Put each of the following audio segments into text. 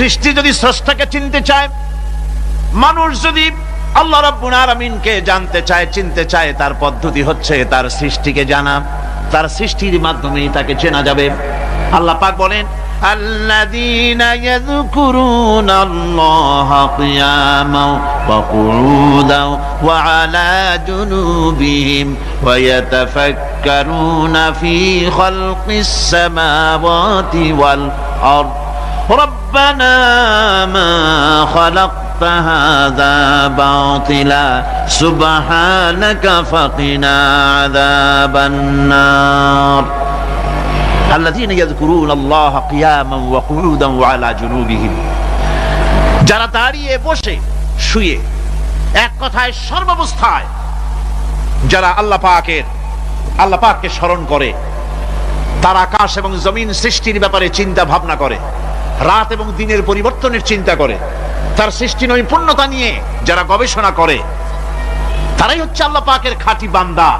সৃষ্টি যদি স্রষ্টাকে চিনতে চায়, মানুষ যদি আল্লাহ রাব্বুল আলামিনকে জানতে চায়, চিনতে চায়, তার পদ্ধতি হচ্ছে তার সৃষ্টিকে জানা। তার সৃষ্টির মাধ্যমেই তাকে চেনা যাবে। আল্লাহ পাক বলেন, الذين يذكرون الله قياما وقعودا وعلى جنوبهم ويتفكرون في خلق السماوات والأرض ربنا ما خلقت هذا باطلا سبحانك فقنا عذاب النار الذين يذكرون الله قياما وقعودا وعلى جنوبهم, যারা দাঁড়িয়ে বসে শুয়ে এক কথায় সর্বাবস্থায় যারা আল্লাহ পাককে স্মরণ করে, তার আকাশ এবং জমিন সৃষ্টির ব্যাপারে চিন্তা ভাবনা করে, রাত এবং দিনের পরিবর্তনের চিন্তা করে, তার সৃষ্টি নৈপুণ্যতা নিয়ে যারা গবেষণা করে, তারাই হচ্ছে আল্লাহ পাকের খাঁটি বান্দা,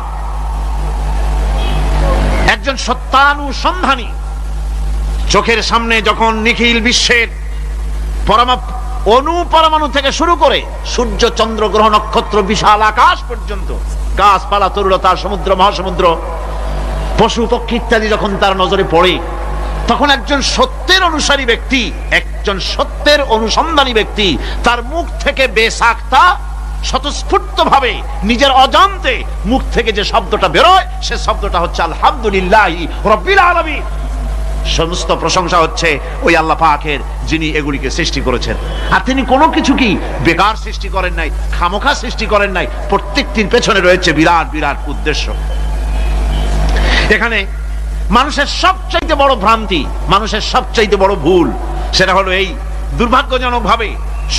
একজন সত্যানুসন্ধানী। চোখের সামনে যখন নিখিল বিশ্বের অনুপরমাণু থেকে শুরু করে সূর্য, চন্দ্র, গ্রহ, নক্ষত্র, বিশাল আকাশ পর্যন্ত, গাছপালা, তরুলতা, সমুদ্র, মহাসমুদ্র, পশু পক্ষী ইত্যাদি যখন তার নজরে পড়ে, তখন একজন সত্যের অনুসারী ব্যক্তি, একজন সত্যের অনুসন্ধানী ব্যক্তি, তার মুখ থেকে বেসাক্তা স্বতঃস্ফূর্ত ভাবে নিজের অজান্তে মুখ থেকে যে শব্দটা বেরোয়, সে শব্দটা হচ্ছে আলহামদুলিল্লাহি রাব্বিল আলামিন। সমস্ত প্রশংসা হচ্ছে ওই আল্লাহ পাকের, যিনি এগুলিকে সৃষ্টি করেছেন। আর তিনি কোনো কিছু কি বেকার সৃষ্টি করেন নাই, খামোখা সৃষ্টি করেন নাই। প্রত্যেকটির পেছনে রয়েছে বিরাট বিরাট উদ্দেশ্য। এখানে মানুষের সবচাইতে বড় ভ্রান্তি, মানুষের সবচাইতে বড় ভুল, সেটা হলো এই, দুর্ভাগ্যজনক ভাবে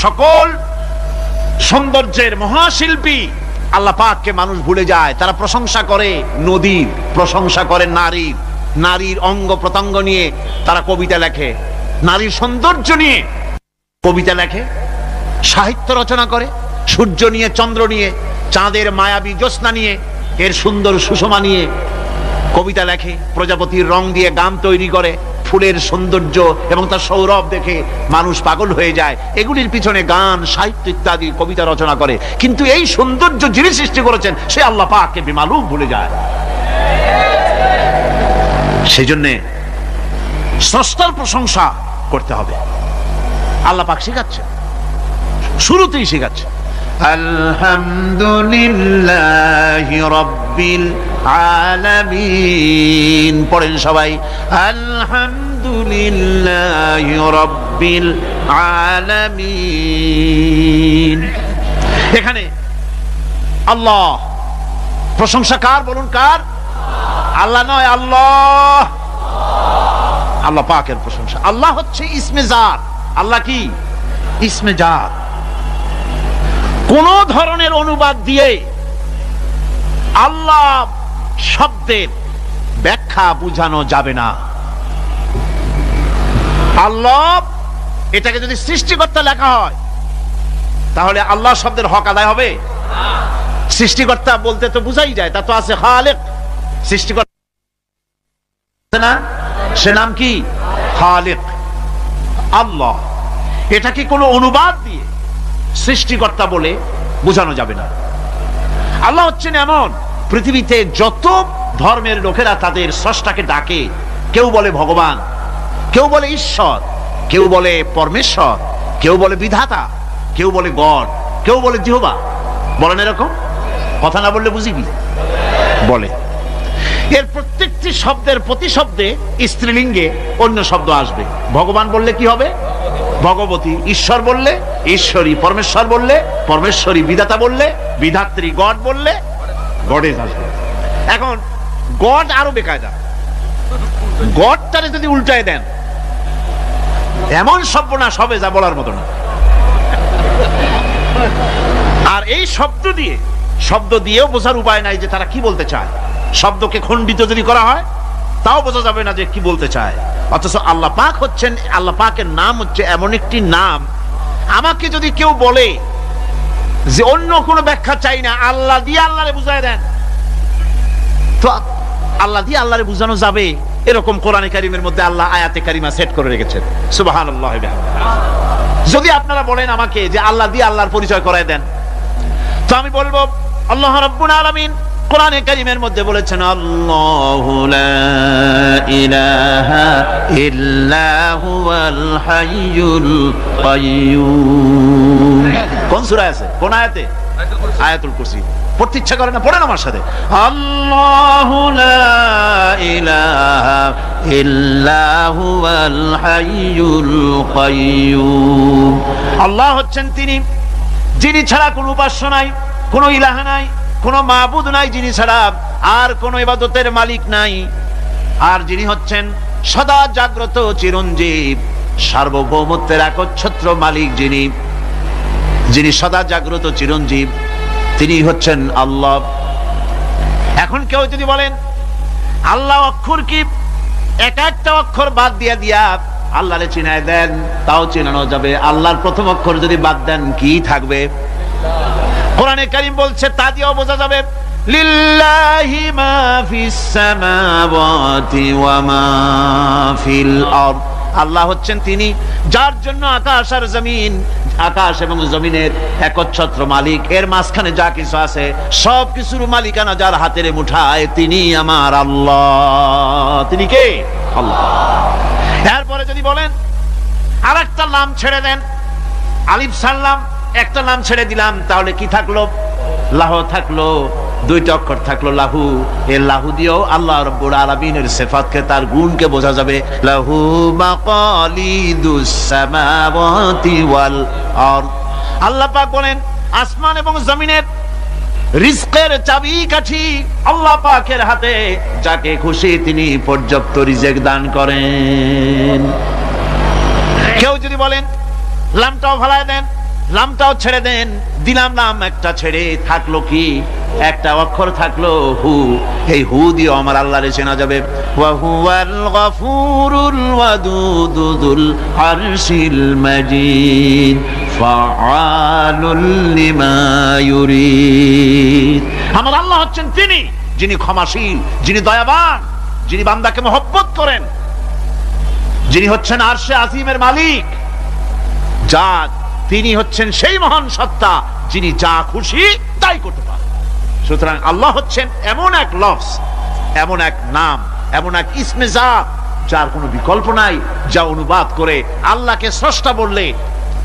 সকল সৌন্দর্যের মহাশিল্পী আল্লাহ পাককে মানুষ ভুলে যায়। তারা প্রশংসা করে নদীর, প্রশংসা করে নারীর, নারীর অঙ্গ প্রত্যঙ্গ নিয়ে তারা কবিতা লেখে, নারীর সৌন্দর্য নিয়ে কবিতা লেখে, সাহিত্য রচনা করে, সূর্য নিয়ে, চন্দ্র নিয়ে, চাঁদের মায়াবী জ্যোৎস্না নিয়ে, এর সুন্দর সুষমা নিয়ে কবিতা লেখে, প্রজাপতির রং দিয়ে গান তৈরি করে, ফুলের সৌন্দর্য এবং তার সৌরভ দেখে মানুষ পাগল হয়ে যায়। এগুলির পিছনে গান, সাহিত্য ইত্যাদি কবিতা রচনা করে, কিন্তু এই সৌন্দর্য যিনি সৃষ্টি করেছেন সে আল্লাহ পাককে বেমালুম ভুলে যায়। সেই জন্য স্রষ্টার প্রশংসা করতে হবে। আল্লাহ পাক শেখাচ্ছে, শুরুতেই শেখাচ্ছে, আলহামদুলিল্লাহি রাব্বিল আলামিন। পড়েন সবাই, আলহামদুলিল্লাহি রাব্বিল আলামিন। এখানে আল্লাহ প্রশংসা কার বলুন, কার? আল্লাহ নয়, আল্লাহ, আল্লাহ পাকের প্রশংসা। আল্লাহ হচ্ছে ইসমে জাত। আল্লাহ কি? ইসমে জাত। কোন ধরনের অনুবাদ দিয়ে আল্লাহ শব্দের ব্যাখ্যা বুঝানো যাবে না। আল্লাহ এটাকে যদি সৃষ্টিকর্তা লেখা হয়, তাহলে আল্লাহ শব্দের হক আদায় হবে? সৃষ্টিকর্তা বলতে তো বুঝাই যায়, তা তো আছে খালেক, সৃষ্টিকর্তা না, সে নাম কি? খালেক। আল্লাহ এটা কি কোনো অনুবাদ দিয়ে সৃষ্টিকর্তা বলে বোঝানো যাবে না। আল্লাহ হচ্ছেন এমন, পৃথিবীতে যত ধর্মের লোকেরা তাদের স্রষ্টাকে ডাকে, কেউ বলে ভগবান, কেউ বলে ঈশ্বর, কেউ বলে পরমেশ্বর, কেউ বলে বিধাতা, কেউ বলে গড, কেউ বলে জিহোবা। বলেন এরকম? কথা না বললে বুঝি কি বলে? এর প্রত্যেকটি শব্দের প্রতিশব্দে স্ত্রীলিঙ্গে অন্য শব্দ আসবে। ভগবান বললে কি হবে? ভগবতী। ঈশ্বর বললে ঈশ্বরী। পরমেশ্বর বললে পরমেশ্বরী। বিধাতা বললে বিধাত্রী। গড বললে গডেস আসবে। এখন গড আরো বেকায়দা। গডটারে যদি উল্টায় দেন, এমন সর্বনাশ হবে যা বলার মতো না। আর এই শব্দ দিয়েও বোঝার উপায় নাই যে তারা কি বলতে চায়। শব্দকে খণ্ডিত যদি করা হয় তাও বোঝা যাবে না যে কি বলতে চায়। অথচ আল্লাহ পাক হচ্ছেন, আল্লাহ পাকের নাম হচ্ছে এমন একটি নাম, আমাকে যদি কেউ বলে যে অন্য কোনো ব্যাখ্যা চাই না, আল্লাহ দিয়ে আল্লাহরে বুঝায় দেন, তো আল্লাহ দিয়ে আল্লাহরে বুঝানো যাবে? এরকম কোরআনে কারিমের মধ্যে আল্লাহ আয়াতে কারিমা সেট করে রেখেছেন। সুবহানাল্লাহ। যদি আপনারা বলেন আমাকে যে আল্লাহ দিয়ে আল্লাহর পরিচয় করায় দেন, তো আমি বলবো আল্লাহ রাব্বুল আলামিন কোরআনে কারিমের মধ্যে বলেছেন আল্লাহু লা ইলাহা ইল্লা হুয়াল হাইয়ুল কাইয়্যুম। কোন সূরা আছে, কোন আয়াতে? আয়াতুল কুরসি। পড়তে ইচ্ছা করে না? পড়েন আমার সাথে, আল্লাহু লা ইলাহা ইল্লা হুয়াল হাইয়ুল কাইয়্যুম। আল্লাহ হচ্ছেন তিনি যিনি ছাড়া কোনো উপাস্য নাই, কোনো ইলাহ নাই, কোনো মাবুদ নাই যিনি ছাড়া, আর কোনো ইবাদতের মালিক নাই, আর যিনি হচ্ছেন সদা জাগ্রত চিরঞ্জীব, সার্বভৌমত্বের একচ্ছত্র মালিক, যিনি সদা জাগ্রত চিরঞ্জীব, তিনি হচ্ছেন আল্লাহ। এখন কেউ যদি বলেন আল্লাহ অক্ষর কি, এক একটা অক্ষর বাদ দিয়া আল্লাহরে চিনায় দেন, তাও চিনানো যাবে। আল্লাহর প্রথম অক্ষর যদি বাদ দেন কি থাকবে? কোরআনে কারীম বলছে তা দিয়েও বোঝা যাবে লিল্লাহি মা ফিস সামাওয়াতি ওয়া মা ফিল আরদ। আল্লাহ হচ্ছেন তিনি যার জন্য আকাশ আর জমিন, আকাশ এবং জমিনের একচ্ছত্র মালিক। এর মাঝখানে যা কিছু আছে সব কিছুর মালিকানা যার হাতের মুঠায়, তিনি আমার আল্লাহ। তিনি কে? আল্লাহ। এরপরে যদি বলেন আর একটা নাম ছেড়ে দেন, আলিফ সাল্লাম একটা নাম ছেড়ে দিলাম, তাহলে কি থাকলো? লাহু থাকলো, দুইটা অক্ষর থাকলো লাহু। এই লাহু দিয়েও আল্লাহ রাব্বুল আলামিনের সিফাতকে, তার গুণকে বোঝা যাবে। লাহু মাকালিদুস সামাওয়াতি ওয়াল আরদ। আল্লাহ পাক বলেন আসমান এবং জমিনের রিজকের চাবিকাঠি আল্লাহ পাকের হাতে, যাকে খুশি তিনি পর্যাপ্ত রিজেক দান করেন। কেউ যদি বলেন লামটাও ফালায় দেন, লামটাও ছেড়ে দেন, দিলাম নাম একটা ছেড়ে, থাকলো কি? একটা অক্ষর থাকলো হু। এই হু দিয়ে আমার আল্লাহরে চেনা যাবে। ওয়া হুয়াল গফুরুল ওয়াদুদুল আরশিল মাজিদ ফাআলুল লিমা ইউরিদ। আমার আল্লাহ হচ্ছেন তিনি যিনি ক্ষমাশীল, যিনি দয়াবান, যিনি বান্দাকে মহব্বত করেন, যিনি হচ্ছেন আরশে আজিমের মালিক, তিনি হচ্ছেন সেই মহান সত্তা যিনি যা খুশি তাই করতে পারেন। সুতরাং আল্লাহ হচ্ছেন এমন এক লফজ, এমন এক নাম, এমন এক ইসমে জাত যার কোনো বিকল্প নাই, যা অনুবাদ করে আল্লাহকে স্রষ্টা বললে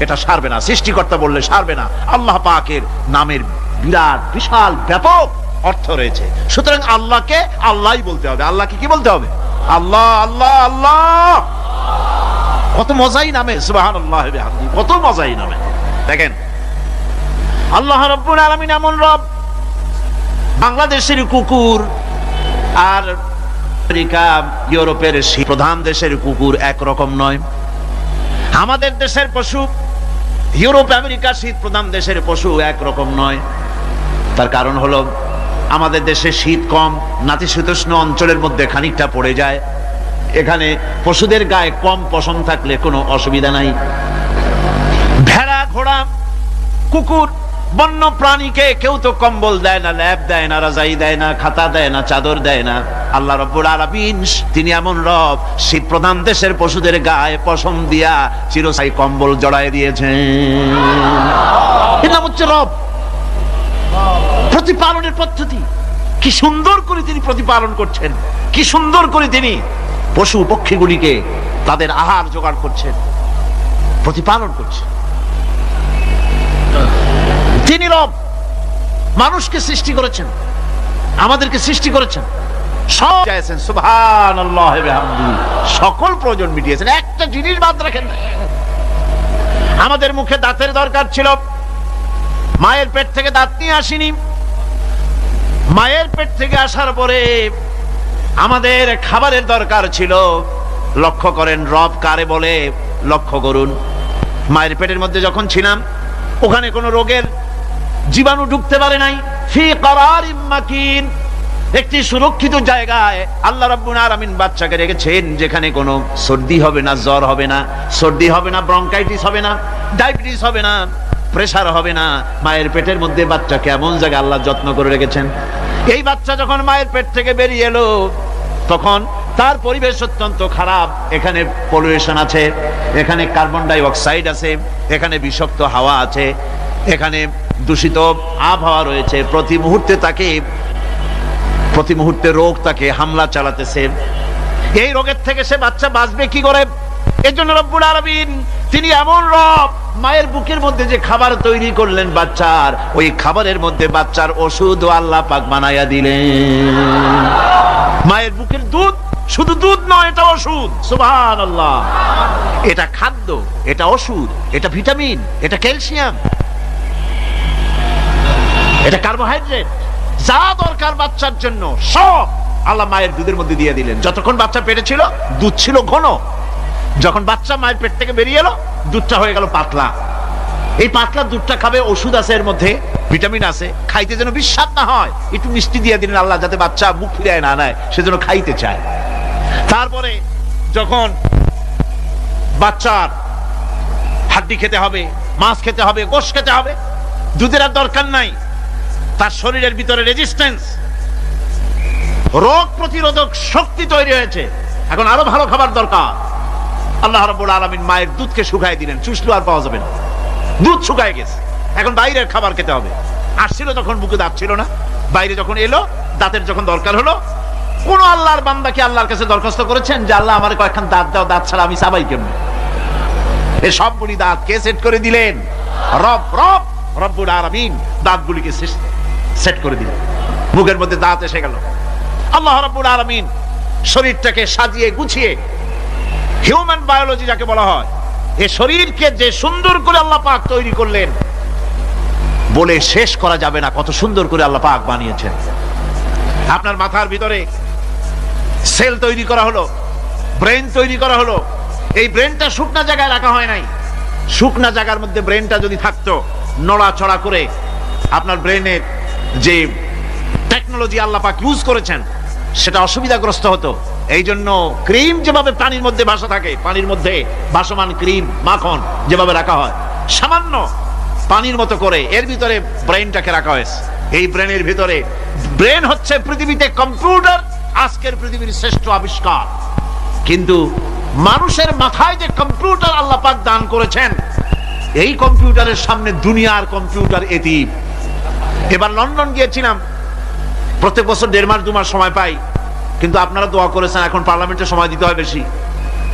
এটা সারবে না, সৃষ্টিকর্তা বললে সারবে না। আল্লাহ পাকের নামের বিরাট বিশাল ব্যাপক অর্থ রয়েছে। সুতরাং আল্লাহকে আল্লাহই বলতে হবে। আল্লাহকে কি বলতে হবে? আল্লাহ আল্লাহ আল্লাহ। কত মজাই নামে, সুবহানাল্লাহ বিহামদিহি, কত মজাই নামে। দেখেন আল্লাহ রাব্বুল আলামিন এমন রব, বাংলাদেশের কুকুর আর আমেরিকা ইউরোপের প্রধান দেশের কুকুর একরকম নয়। আমাদের দেশের পশু ইউরোপ আমেরিকা শীত প্রধান দেশের পশু একরকম নয়। তার কারণ হলো আমাদের দেশে শীত কম, নাতিশীতোষ্ণ অঞ্চলের মধ্যে খানিকটা পড়ে যায়। এখানে পশুদের গায়ে কম পশম থাকলে কোনো অসুবিধা নাই। ভেড়া, ঘোড়া, কুকুর, বন্য প্রাণীকে কেউ তো কম্বল দেয় না, ল্যাপ দেয় না, রাজাই দেয় না, খাতা দেয় না, চাদর দেয় না। আল্লাহ রাব্বুল আলামিন তিনি এমন রব, শীত প্রধান দেশের পশুদের গায়ে পশম দিয়া চিরস্থায়ী কম্বল জড়ায় দিয়েছেন। এর নাম হচ্ছে রব। প্রতিপালনের পদ্ধতি কি সুন্দর করে তিনি প্রতিপালন করছেন, কি সুন্দর করে তিনি পশু পক্ষীগুলিকে তাদের আহার জোগাড় করছেন, প্রতিপালন করছেন। তিনি রব, মানুষকে সৃষ্টি করেছেন, আমাদেরকে সৃষ্টি করেছেন, সব চাইছেন। সুবহানাল্লাহ বিহামদিহি, সকল প্রয়োজন মিটিয়েছেন, একটা জিনিস বাদ রাখেন না। আমাদের মুখে দাঁতের দরকার ছিল, মায়ের পেট থেকে দাঁত নিয়ে আসিনি। মায়ের পেট থেকে আসার পরে আমাদের খাবারের দরকার ছিল। লক্ষ্য করেন রব কারে বলে, লক্ষ্য করুন। মায়ের পেটের মধ্যে যখন ছিলাম ওখানে কোনো রোগের জীবাণু ঢুকতে পারে নাই। ফি করারিম মাকিন, একটি সুরক্ষিত জায়গায় আল্লাহ রাব্বুল আলামিন বাচ্চাকে রেখেছেন, যেখানে কোনো সর্দি হবে না, জ্বর হবে না, সর্দি হবে না, ব্রঙ্কাইটিস হবে না, ডায়াবেটিস হবে না, প্রেসার হবে না। মায়ের পেটের মধ্যে বাচ্চাকে এমন জায়গায় আল্লাহ যত্ন করে রেখেছেন। এই বাচ্চা যখন মায়ের পেট থেকে বেরিয়ে এলো, তখন তার পরিবেশ অত্যন্ত খারাপ, এখানে পলিউশন আছে, এখানে কার্বন ডাই অক্সাইড আছে, এখানে বিষাক্ত হাওয়া আছে, এখানে দূষিত আবহাওয়া রয়েছে, প্রতি মুহূর্তে রোগ তাকে হামলা চালাতেছে। এই রোগের থেকে সে বাচ্চা বাঁচবে কি করে? এর জন্য রব্বুল আলামিন তিনি এমন রব, মায়ের বুকের মধ্যে যে খাবার তৈরি করলেন বাচ্চার, ওই খাবারের মধ্যে বাচ্চার ওষুধ আল্লাহ পাক বানায়া দিলেন। মায়ের বুকের দুধ শুধু দুধ নয়, এটা ওষুধ। সুবহানাল্লাহ। এটা খাদ্য, এটা ওষুধ, এটা ভিটামিন, এটা ক্যালসিয়াম, এটা কার্বোহাইড্রেট, যা দরকার বাচ্চার জন্য সব আল্লাহ মায়ের দুধের মধ্যে দিয়ে দিলেন। যতক্ষণ বাচ্চা পেটে ছিল দুধ ছিল ঘন, যখন বাচ্চা মায়ের পেট থেকে বেরিয়ে এলো দুধটা হয়ে গেল পাতলা। এই পাতলা দুধটা খাবে, ওষুধ আছে এর মধ্যে, ভিটামিন আছে, খাইতে যেন বিস্বাদ না হয় একটু মিষ্টি দিয়ে দিলেন আল্লাহ, যাতে বাচ্চা মুখ ফিরায় না নেয়, সেজন্য খাইতে চায়। তারপরে যখন বাচ্চার হাড্ডি খেতে হবে, মাছ খেতে হবে, গোশত খেতে হবে, দুধের আর দরকার নাই, তার শরীরের ভিতরে রেজিস্ট্যান্স, রোগ প্রতিরোধক শক্তি তৈরি হয়েছে, এখন আরো ভালো খাবার দরকার। আল্লাহ রাব্বুল আলামিন মায়ের দুধকে শুকায় দিলেন, চুষলো আর পাওয়া যাবে না, দুধ শুকায় গেছে, এখন বাইরের খাবার খেতে হবে। আসছিল তখন বুকে দাঁত ছিল না, বাইরে যখন এলো দাঁতের যখন দরকার হলো, কোন আল্লাহর বান্দা কি আল্লাহর কাছে দরখাস্ত করেছেন যে আল্লাহ আমার কয়েকখান দাঁত দাও, দাঁত ছাড়া আমি চাবাই কেমন? এই সবগুলি দাঁত কে সেট করে দিলেন? রব্বুল আলামিন দাঁতগুলিকে সেট করে দিলেন, মুখের মধ্যে দাঁত এসে গেল। আল্লাহ রাব্বুল আলামিন শরীরটাকে সাজিয়ে গুছিয়ে, হিউম্যান বায়োলজি যাকে বলা হয়, এই শরীরকে যে সুন্দর করে আল্লাহ পাক তৈরি করলেন বলে শেষ করা যাবে না, কত সুন্দর করে আল্লাহ পাক বানিয়েছেন। আপনার মাথার ভিতরে সেল তৈরি করা হলো, ব্রেন তৈরি করা হলো। এই ব্রেনটা শুকনা জায়গায় রাখা হয় নাই, শুকনা জায়গার মধ্যে ব্রেনটা যদি থাকতো, নড়াচড়া করে আপনার ব্রেনের যে টেকনোলজি আল্লাহ পাক ইউজ করেছেন সেটা অসুবিধাগ্রস্ত হতো। এই জন্য ক্রিম যেভাবে পানির মধ্যে ভাসা থাকে, পানির মধ্যে ভাসমান ক্রিম মাখন যেভাবে রাখা হয়, সামান্য পানির মতো করে এর ভিতরে ব্রেনটাকে রাখা হয়েছে। এই ব্রেনের ভিতরে, ব্রেন হচ্ছে পৃথিবীতে কম্পিউটার, আজকের পৃথিবীর শ্রেষ্ঠ আবিষ্কার। কিন্তু মানুষের মাথায় যে কম্পিউটার আল্লাহ পাক দান করেছেন, এই কম্পিউটারের সামনে দুনিয়ার কম্পিউটার এতিম। এবার লন্ডন গিয়েছিলাম, প্রত্যেক বছর 1.5 মাস 2 মাস সময় পাই, কিন্তু আপনারা দোয়া করেছেন এখন পার্লামেন্টে সময় দিতে হয় বেশি,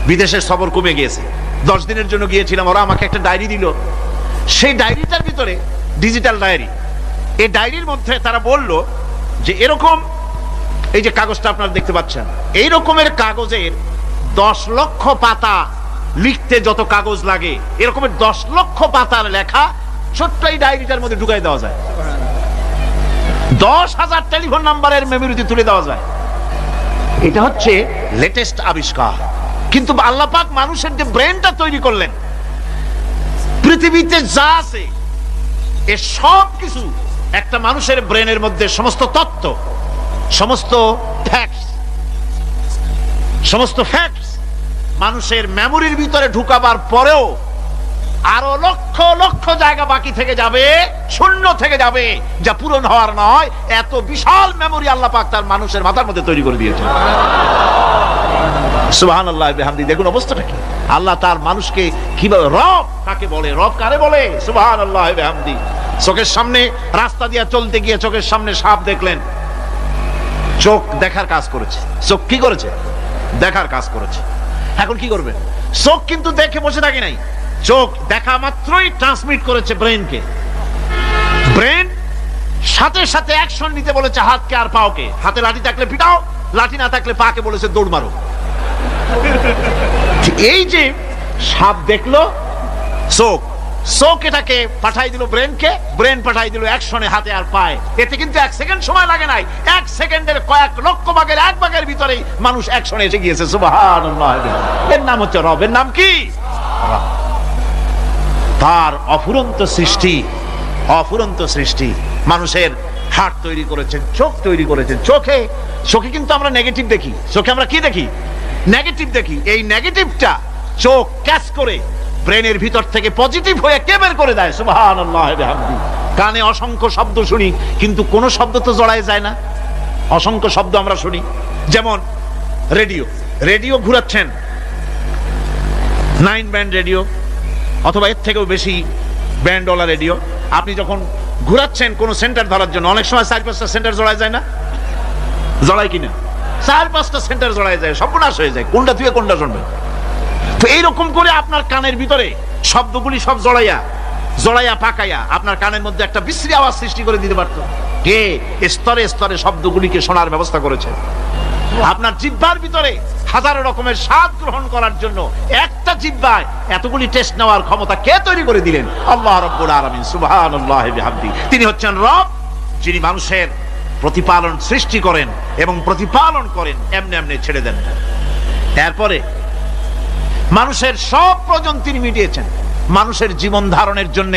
বিদেশের সফর কমে গিয়েছে। 10 দিনের জন্য গিয়েছিলাম, ওরা আমাকে একটা ডায়েরি দিল, সেই ডায়েরিটার ভিতরে ডিজিটাল ডায়েরি, এই ডায়েরির মধ্যে তারা বলল যে এরকম, এই যে কাগজটা আপনারা দেখতে পাচ্ছেন, এই রকমের কাগজের 10 লক্ষ পাতা লিখতে যত কাগজ লাগে, এরকমের 10 লক্ষ পাতার লেখা ছোট্ট এই ডায়েরিটার মধ্যে ঢুকাই দেওয়া যায়। 10,000 টেলিফোন নাম্বারের মেমোরিতে তুলে দেওয়া যায়। এটা হচ্ছে লেটেস্ট আবিষ্কার। কিন্তু আল্লাহ পাক মানুষের যে ব্রেনটা তৈরি করলেন, পৃথিবীতে যা আছে এ সব কিছু একটা মানুষের ব্রেনের মধ্যে, সমস্ত তথ্য, সমস্ত ফ্যাক্টস মানুষের মেমোরির ভিতরে ঢুকাবার পরেও আরো লক্ষ লক্ষ জায়গা বাকি থেকে যাবে, শূন্য থেকে যাবে, যা পূরণ হওয়ার নয়। এত বিশাল মেমোরি আল্লাহ পাক তার মানুষের মাথার মধ্যে তৈরি করে দিয়েছেন। সুবহানাল্লাহ বিহামদি। দেখুন অবস্থাটা কি, আল্লাহ তার মানুষকে কিভাবে, রব কাকে বলে, রব কারে বলে, সুবহানাল্লাহ বিহামদি। চোখের সামনে রাস্তা দিয়ে চলতে গিয়ে চোখের সামনে সাপ দেখলেন, চোখ দেখার কাজ করেছে। চোখ কি করেছে? দেখার কাজ করেছে। এখন কি করবে? চোখ কিন্তু দেখে বসে থাকে নাই, চোখ দেখা মাত্রই ট্রান্সমিট করেছে ব্রেনকে। ব্রেন সাথে সাথে অ্যাকশন নিতে বলেছে হাতকে আর পাওকে। হাতে লাঠি থাকলে পিটাও, লাঠি না থাকলে পাকে বলেছে দৌড় মারো। এই যে সাপ দেখলো, চোখ এটাকে পাঠাই দিল ব্রেনকে, ব্রেন পাঠাই দিল অ্যাকশনে হাতে আর পায়ে। এতে কিন্তু 1 সেকেন্ড সময় লাগে নাই, 1 সেকেন্ডের কয়েক লক্ষ ভাগের 1 ভাগের ভিতরেই মানুষ অ্যাকশনে এসে গিয়েছে। সুবহানাল্লাহ। এর নাম হচ্ছে রব। এর নাম কি? তার অফুরন্ত সৃষ্টি, অফুরন্ত সৃষ্টি। মানুষের হার্ট তৈরি করেছেন, চোখ তৈরি করেছেন। চোখে কিন্তু আমরা নেগেটিভ দেখি, চোখে আমরা কি দেখি? নেগেটিভ দেখি। এই নেগেটিভটা চোখ ক্যাচ করে ব্রেনের ভিতর থেকে পজিটিভ হয়ে কে বের করে দেয়? সুবহানাল্লাহ বিহামদি। কানে অসংখ্য শব্দ শুনি, কিন্তু কোন শব্দ তো জড়ায় যায় না। অসংখ্য শব্দ আমরা শুনি, যেমন রেডিও, রেডিও ঘুরাচ্ছেন, 9 ব্যান্ড রেডিও অথবা এর থেকেও বেশি ব্যান্ডওয়ালা রেডিও। আপনি যখন ঘুরাচ্ছেন কোন সেন্টার ধরার জন্য, অনেক সময় 4-5টা সেন্টার জড়ায় যায় না, জড়ায় কিনা? 4-5টা সেন্টার জড়ায় যায়, সর্বনাশ হয়ে যায়, কোনটা থেকে কোনটা শুনবে। তো এইরকম করে আপনার কানের ভিতরে শব্দগুলি সব জড়াইয়া পাকাইয়া আপনার কানের মধ্যে একটা বিশ্রী আওয়াজ সৃষ্টি করে দিতে পারত। কে স্তরে স্তরে শব্দগুলিকে শোনার ব্যবস্থা করেছে। আপনার জিহ্বার ভিতরে হাজারো রকমের স্বাদ গ্রহণ করার জন্য একটা জিহ্বায় এতগুলি টেস্ট নেওয়ার ক্ষমতা কে তৈরি করে দিলেন? আল্লাহ রাব্বুল আলামিন সুবহানাল্লাহি বিহামদি। তিনি হচ্ছেন রব, যিনি মানুষের প্রতিপালন সৃষ্টি করেন এবং প্রতিপালন করেন, এমনি এমনি ছেড়ে দেন। এরপরে মানুষের সব প্রয়োজন তিনি মিটিয়েছেন। মানুষের জীবন ধারণের জন্য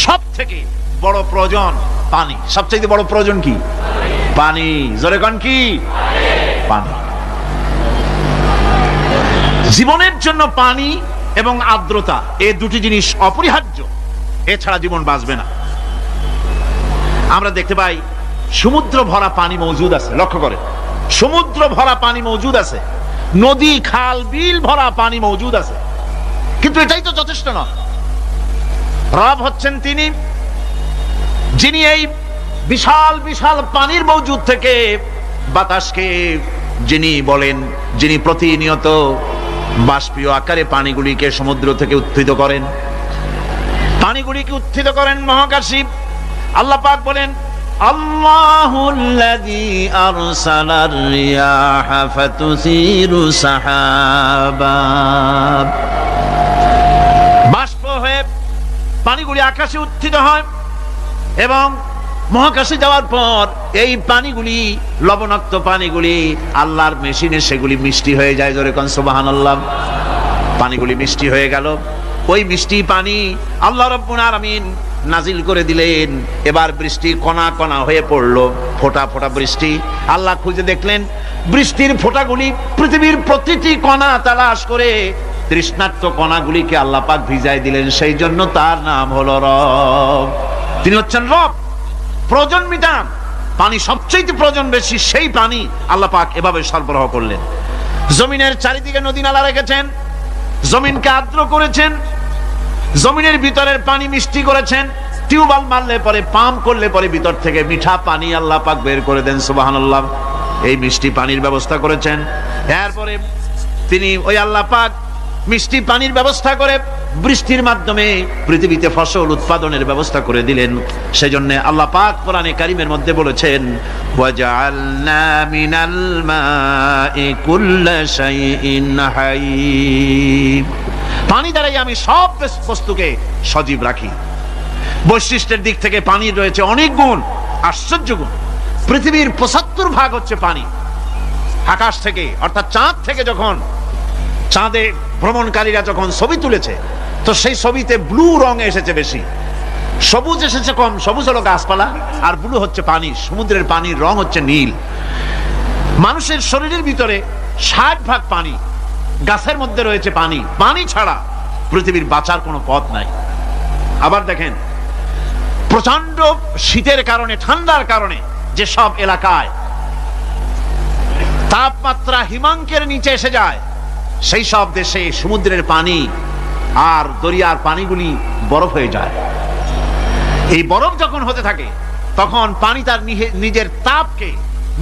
সব থেকে বড় প্রয়োজন পানি। সবচেয়ে বড় প্রয়োজন কি? পানি। জোরে কোন কি? পানি। জীবনের জন্য পানি এবং আর্দ্রতা, এই দুটি জিনিস অপরিহার্য, এছাড়া জীবন বাঁচবে না। আমরা দেখতে পাই সমুদ্র ভরা পানি মজুদ আছে, লক্ষ্য করে, সমুদ্র ভরা পানি মজুদ আছে, নদী খাল বিল ভরা পানি মজুদ আছে, কিন্তু এটাই তো যথেষ্ট নয়। রব হচ্ছেন তিনি যিনি এই বিশাল বিশাল পানির মজুদ থেকে বাতাসকে যিনি বলেন, যিনি প্রতিনিয়ত বাষ্পীয় আকারে পানিগুলিকে সমুদ্র থেকে উত্থিত করেন, পানিগুলিকে উত্থিত করেন মহাকাশে। আল্লাহ পাক বলেন, আল্লাহুল্লাযী আরসালার রিয়াহা ফাতুসিরু সাহাবা। বাষ্প হয়ে পানিগুলি আকাশে উত্থিত হয় এবং মহাকাশে যাওয়ার পর এই পানিগুলি, লবণাক্ত পানিগুলি আল্লাহর মেশিনে সেগুলি মিষ্টি হয়ে যায়। জোরে কোন সুবহানাল্লাহ। পানিগুলি মিষ্টি হয়ে গেল, ওই মিষ্টি পানি আল্লাহ রাব্বুল আলামিন নাজিল করে দিলেন। এবার বৃষ্টি কণা কণা হয়ে পড়লো, ফোঁটা ফোঁটা বৃষ্টি। আল্লাহ খুঁজে দেখলেন বৃষ্টির ফোঁটাগুলি পৃথিবীর প্রতিটি কণা তালাশ করে তৃষ্ণার্ত কণাগুলিকে আল্লাহ পাক ভিজাই দিলেন। সেই জন্য তার নাম হলো রব। তিনি হচ্ছেন রব, প্রয়োজন মিটান। পানি সবচেয়ে প্রয়োজন বেশি, সেই পানি আল্লাহ পাক এভাবে সরবরাহ করলেন। জমিনের চারিদিকে নদী নালা রেখেছেন, জমিনকে আর্দ্র করেছেন, জমিনের ভিতরের পানি মিষ্টি করেছেন। টিউবওয়েল মারলে পরে, পাম্প করলে পরে ভিতর থেকে মিঠা পানি আল্লাহ পাক বের করে দেন। সুবহানাল্লাহ। এই মিষ্টি পানির ব্যবস্থা করেছেন। এরপরে তিনি ওই আল্লাহ পাক মিষ্টি পানির ব্যবস্থা করে বৃষ্টির মাধ্যমে পৃথিবীতে ফসল উৎপাদনের ব্যবস্থা করে দিলেন। সেজন্য আল্লাহ পাক কোরআনে কারীমের মধ্যে বলেছেন, ওয়াজআলনা মিনাল মাই কুল্লা শাইইন হাই। পানি দ্বারাই আমি সব বস্তুকে সজীব রাখি। বৈশিষ্ট্যের দিক থেকে পানির রয়েছে অনেক গুণ, আশ্চর্য গুণ। পৃথিবীর ৭৫% হচ্ছে পানি। আকাশ থেকে অর্থাৎ চাঁদ থেকে যখন চাঁদে ভ্রমণকারীরা যখন ছবি তুলেছে, তো সেই ছবিতে ব্লু রং এসেছে বেশি, সবুজ এসেছে কম। সবুজ হলো গাছপালা, আর ব্লু হচ্ছে পানি। সমুদ্রের পানির রং হচ্ছে নীল। মানুষের শরীরের ভিতরে ৬০% পানি, গাছের মধ্যে রয়েছে পানি। পানি ছাড়া পৃথিবীর বাঁচার কোনো পথ নাই। আবার দেখেন, প্রচন্ড শীতের কারণে, ঠান্ডার কারণে যেসব এলাকায় তাপমাত্রা হিমাঙ্কের নিচে এসে যায়, সেই সব দেশে সমুদ্রের পানি আর দরিয়ার পানিগুলি বরফ হয়ে যায়। এই বরফ যখন হতে থাকে, তখন পানি তার নিজের তাপকে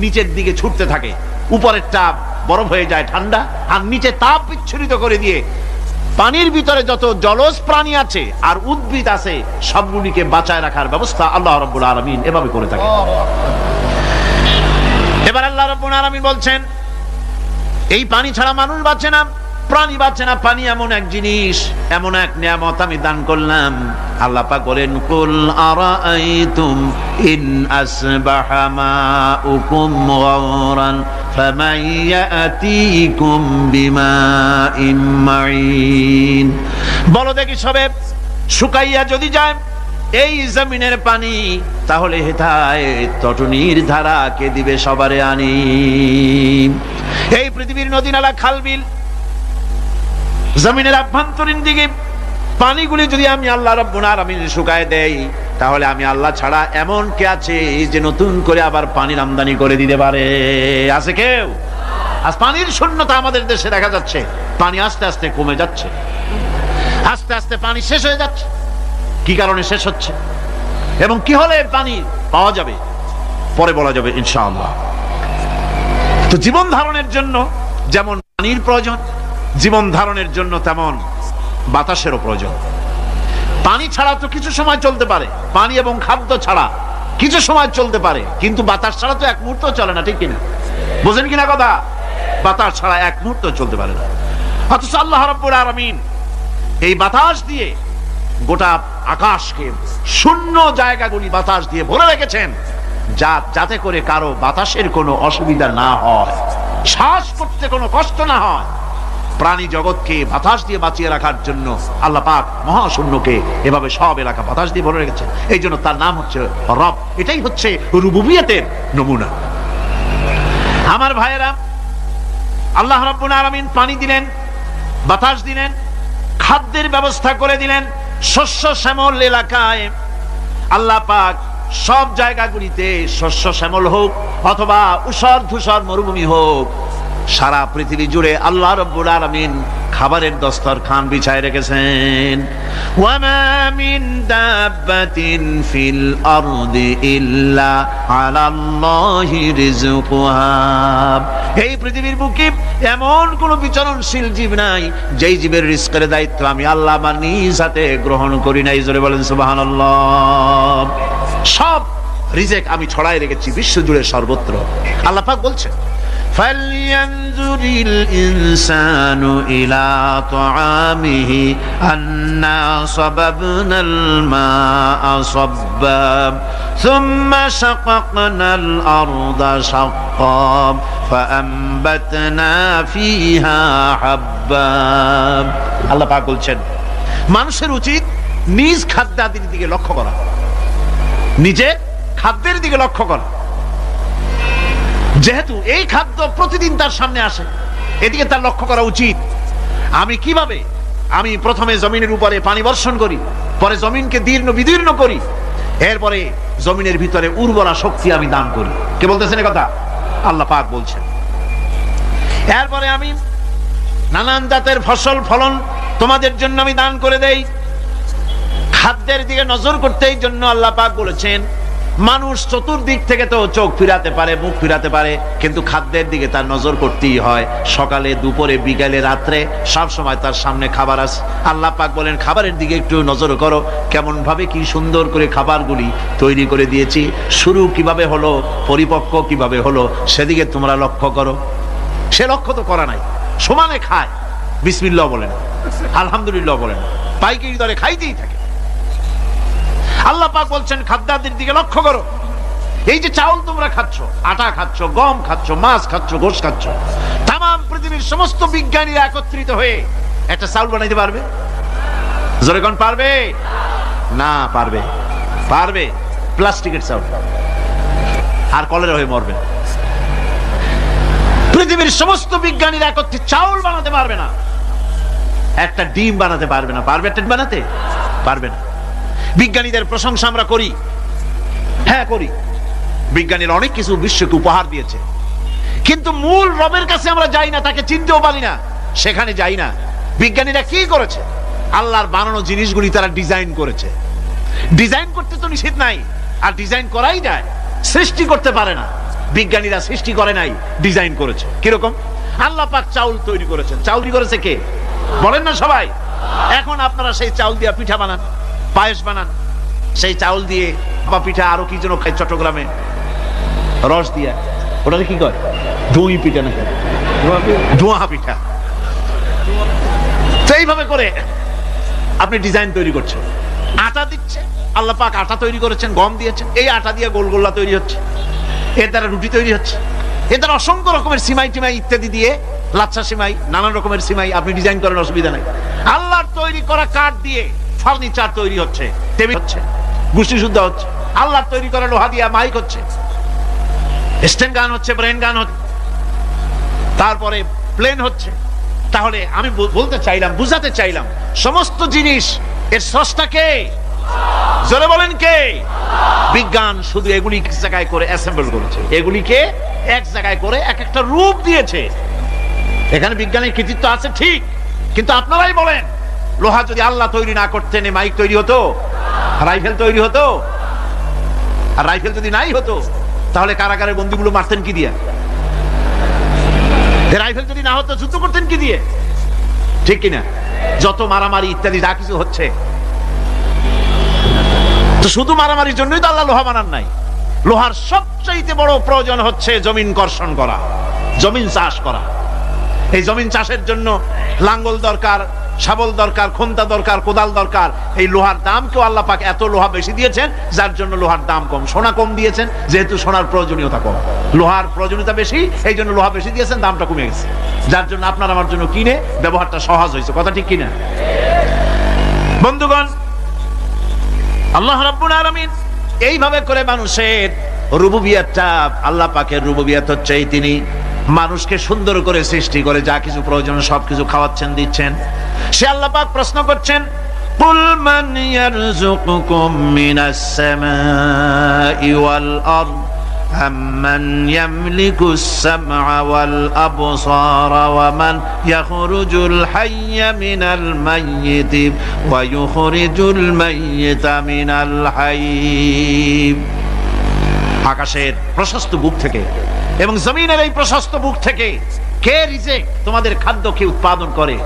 নিচের দিকে ছুটতে থাকে। উপরের তাপ বরফ হয়ে যায় ঠান্ডা, আর নিচে তাপ বিচ্ছুরিত করে দিয়ে পানির ভিতরে যত জলজ প্রাণী আছে আর উদ্ভিদ আছে, সবগুলিকে বাঁচায় রাখার ব্যবস্থা আল্লাহ রাব্বুল আলামিন এভাবে করে থাকে। এবার আল্লাহ রাব্বুল আলামিন বলছেন, এই পানি ছাড়া মানুষ বাঁচে না, প্রাণী বাঁচে না। পানি এমন এক জিনিস, এমন এক নিয়ামত আমি দান করলাম। আল্লাহ পাক বলেন, কুল আরাআইতুম ইন আসবাহা মাউকুম গাওরান ফামান ইয়াতিকুম বিমাইন মাইন। বলো দেখি, সবে শুকাইয়া যদি যায় এই জমিনের পানি, তাহলে হেথায় তটনির ধারা কে দিবে সবারে আনি। এই পৃথিবীর নদী নালা খাল বিল, জমিনের আভ্যন্তরীণ দিকে পানিগুলি যদি আমি আল্লাহ রাব্বুল আলামিন শুকায় দেই, তাহলে আমি আল্লাহ ছাড়া এমন কে আছে যে নতুন করে আবার পানির আমদানি করে দিতে পারে? আছে কেউ? আজ পানির শূন্যতা আমাদের দেশে দেখা যাচ্ছে। পানি আস্তে আস্তে কমে যাচ্ছে, আস্তে আস্তে পানি শেষ হয়ে যাচ্ছে। কি কারণে শেষ হচ্ছে এবং কি হলে পানি পাওয়া যাবে পরে বলা যাবে ইনশাআল্লাহ। তো জীবন ধারণের জন্য যেমন পানির প্রয়োজন, জীবন ধারণের জন্য তেমন বাতাসেরও প্রয়োজন। পানি ছাড়া তো কিছু সময় চলতে পারে, পানি এবং খাদ্য ছাড়া কিছু সময় চলতে পারে, কিন্তু বাতাস ছাড়া তো এক মুহূর্ত চলে না, ঠিক কিনা? বুঝেন কিনা কথা? বাতাস ছাড়া এক মুহূর্ত চলতে পারে না। অথচ আল্লাহ রাব্বুল আলামিন এই বাতাস দিয়ে গোটা আকাশকে, শূন্য জায়গাগুলি বাতাস দিয়ে ভরে রেখেছেন, যাতে করে কারো বাতাসের কোনো অসুবিধা না হয়, শ্বাস করতে কোনো কষ্ট না হয়। প্রাণী জগৎকে বাতাস দিয়ে বাঁচিয়ে রাখার জন্য আল্লাহ পাক মহাশূন্যকে এভাবে সব এলাকা বাতাস দিয়ে ভরে রেখেছেন। এই জন্য তার নাম হচ্ছে রব। এটাই হচ্ছে রুবুবিয়তের নমুনা। আমার ভাইয়েরা, আল্লাহ রাব্বুল আলামিন পানি দিলেন, বাতাস দিলেন, খাদ্যের ব্যবস্থা করে দিলেন। শস্য শ্যামল এলাকায় আল্লাহ পাক সব জায়গাগুলিতে শস্য শ্যামল হোক অথবা উষর ধূসর মরুভূমি হোক, সারা পৃথিবী জুড়ে আল্লাহ রাব্বুল আলামিন খাবারের দস্তরখান বিছায় রেখেছেন। ওয়ামা মিন দাব্বাতিন ফিল আরদি ইল্লা আলাল্লাহি রিজকুহা। এই পৃথিবীর বুকে এমন কোন বিচরণশীল জীব নাই যেই জীবের রিজকের দায়িত্ব আমি আল্লাহ আমার নিজ হাতে গ্রহণ করি নাই। জোরে বলেন সুবহানাল্লাহ। সব রিজেক আমি ছড়াই রেখেছি বিশ্ব জুড়ে সর্বত্র। আল্লাহ পাক বলছেন, فَلْيَنْظُرِ الْإِنسَانُ إِلَى طَعَامِهِ أَنَّا صَبَبْنَا الْمَاءَ صَبًّا ثُمَّ شَقَقْنَا الْأَرْضَ شَقًّا فَأَنبَتْنَا فِيهَا حَبًّا। আল্লাহ পাক বলছেন, মানুষের উচিত নিজ খাদ্যাদির দিকে লক্ষ্য করা, নিজের খাদ্যের দিকে লক্ষ্য করা। যেহেতু এই খাদ্য প্রতিদিন তার সামনে আসে, এদিকে তার লক্ষ্য করা উচিত। আমি প্রথমে জমিনের উপরে পানি বর্ষণ করি, পরে জমিনকে দীর্ণ বিদীর্ণ করি, এরপরে জমিনের ভিতরে উর্বরা শক্তি আমি দান করি। কে বলতেছেন এই কথা? আল্লাহ পাক বলছেন। এরপরে আমি নানান জাতের ফসল ফলন তোমাদের জন্য আমি দান করে দেই। খাদ্যের দিকে নজর করতে এই জন্য আল্লাহ পাক বলেছেন, মানুষ চতুর্দিক থেকে তো চোখ ফিরাতে পারে, মুখ ফিরাতে পারে, কিন্তু খাদ্যের দিকে তার নজর করতেই হয়। সকালে, দুপুরে, বিকালে, রাত্রে সব সময় তার সামনে খাবার আছে। আল্লাহ পাক বলেন, খাবারের দিকে একটু নজর করো, কেমন ভাবে কি সুন্দর করে খাবারগুলি তৈরি করে দিয়েছি, শুরু কিভাবে হলো, পরিপক্ক কিভাবে হলো, সেদিকে তোমরা লক্ষ্য করো। সে লক্ষ্য তো করা নাই, সমানে খায়, বিসমিল্লাহ বলেন, আলহামদুলিল্লাহ বলেন, পাইকারি দরে খাইতেই থাকে। আল্লাহ পাক বলছেন, খাদ্যাদির দিকে লক্ষ্য করো। এই যে চাউল তোমরা খাচ্ছ, আটা খাচ্ছ, গম খাচ্ছ, মাছ খাচ্ছ, গোশ খাচ্ছ, তাম পৃথিবীর সমস্ত বিজ্ঞানীরা একত্রিত হয়ে একটা চাউল বানাইতে পারবে? জোরে কোন পারবে? না পারবে। পারবে প্লাস্টিকের চাউল, আর কলেরা হয়ে মরবে। পৃথিবীর সমস্ত বিজ্ঞানীরা একত্রিত চাউল বানাতে পারবে না, একটা ডিম বানাতে পারবে না। পারবে একটা বানাতে? পারবে না। বিজ্ঞানীদের প্রশংসা আমরা করি, হ্যাঁ করি, বিজ্ঞানীরা অনেক কিছু বিশ্বকে উপহার দিয়েছে, কিন্তু মূল রবের কাছে আমরা যাই না, তাকে চিনতেও পারি না, সেখানে যাই না। বিজ্ঞানীরা কি করেছে? আল্লাহর বানানো জিনিসগুলি তারা ডিজাইন করেছে। ডিজাইন করতে তো নিষেধ নাই, আর ডিজাইন করাই যায়, সৃষ্টি করতে পারে না। বিজ্ঞানীরা সৃষ্টি করে নাই, ডিজাইন করেছে। কিরকম? আল্লাহ পাক চাউল তৈরি করেছেন। চাউল তৈরি করেছে কে? বলেন না সবাই। এখন আপনারা সেই চাউল দিয়ে পিঠা বানান, পায়েস বানান, সেই চাউল দিয়ে বা পিঠা, আরো কি যেন খায় চট্টগ্রামে, রস দিয়া, ওটা কি কয়? দই পিঠা নাকি ধোঁয়া পিঠা। তো এইভাবে করে আপনি ডিজাইন তৈরি করছেন। আটা দিচ্ছে, আল্লাহ পাক আটা তৈরি করেছেন, গম দিয়েছেন, এই আটা দিয়ে গোলগোল্লা তৈরি হচ্ছে, এর দ্বারা রুটি তৈরি হচ্ছে, এর দ্বারা অসংখ্য রকমের সিমাই টিমাই ইত্যাদি দিয়ে, লাচ্ছা সিমাই, নানান রকমের সিমাই আপনি ডিজাইন করেন, অসুবিধা নাই। আল্লাহর তৈরি করা কাঠ দিয়ে ফার্নিচার তৈরি হচ্ছে, টেবিল হচ্ছে, গুষ্টি শুদ্ধ হচ্ছে। আল্লাহর তৈরি করা লোহা দিয়ে মাইক হচ্ছে, স্ট্যান্ড গান হচ্ছে, ব্রেন গান হচ্ছে, তারপরে প্লেন হচ্ছে। তাহলে আমি বলতে চাইলাম, বুঝাতে চাইলাম, সমস্ত জিনিস এর স্রষ্টা কে? জোরে বলেন কে? বিজ্ঞান শুধু এগুলি এক জায়গায় করে অ্যাসেম্বল করেছে, এগুলিকে এক জায়গায় করে এক একটা রূপ দিয়েছে। এখানে বিজ্ঞানের কৃতিত্ব আছে ঠিক, কিন্তু আপনারাই বলেন লোহা যদি আল্লাহ তৈরি না করতেন এই মাইক তৈরি হতো, রাইফেল তৈরি হতো? আর রাইফেল যদি নাই হতো তাহলে কারাগারের বন্দীগুলো মারতেন কি দিয়ে? রাইফেল যদি না হতো যুদ্ধ করতেন কি দিয়ে? ঠিক কিনা? যত মারামারি ইত্যাদি যা কিছু হচ্ছে, তো শুধু মারামারির জন্যই তো আল্লাহ লোহা বানান নাই। লোহার সবচাইতে বড় প্রয়োজন হচ্ছে জমিন কর্ষণ করা, জমিন চাষ করা। এই জমিন চাষের জন্য লাঙ্গল দরকার, শাবল দরকার, খন্তা দরকার, কোদাল দরকার। এই লোহার দাম কেউ আল্লাহ পাক এত লোহা বেশি দিয়েছেন যার জন্য লোহার দাম কম। সোনা কম দিয়েছেন যেহেতু সোনার প্রয়োজনীয়তা কম, লোহার প্রয়োজনীয়তা বেশি, এই জন্য লোহা বেশি দিয়েছেন, দামটা কমে গেছে, যার জন্য আপনার আমার জন্য কিনে ব্যবহারটা সহজ হয়েছে। কথা ঠিক কিনা বন্ধুগণ? আল্লাহ রাব্বুল আলামিন এইভাবে করে মানুষের রুবুবিয়াতটা, আল্লাহ পাকের রুবুবিয়াত হচ্ছে তিনি মানুষকে সুন্দর করে সৃষ্টি করে যা কিছু প্রয়োজন সবকিছু খাওয়াচ্ছেন, দিচ্ছেন। সে আল্লাহ পাক প্রশ্ন করছেন, কুল মান ইয়ারযুকুকুম মিনাস সামাই ওয়াল আরদ আম্মান ইয়ামলিকুস সামআ ওয়াল আবসারা ওয়া মান ইয়াখরুজুল হাইয়্যা মিনাল মাইয়িতি ওয়া ইউখরিজুল মাইয়িতা মিনাল হাইয়্য। আকাশের প্রশস্ত বুক থেকে এবং জমিনের এই প্রশস্ত বুক থেকে কে রিজিক, তোমাদের খাদ্য কে উৎপাদন করে,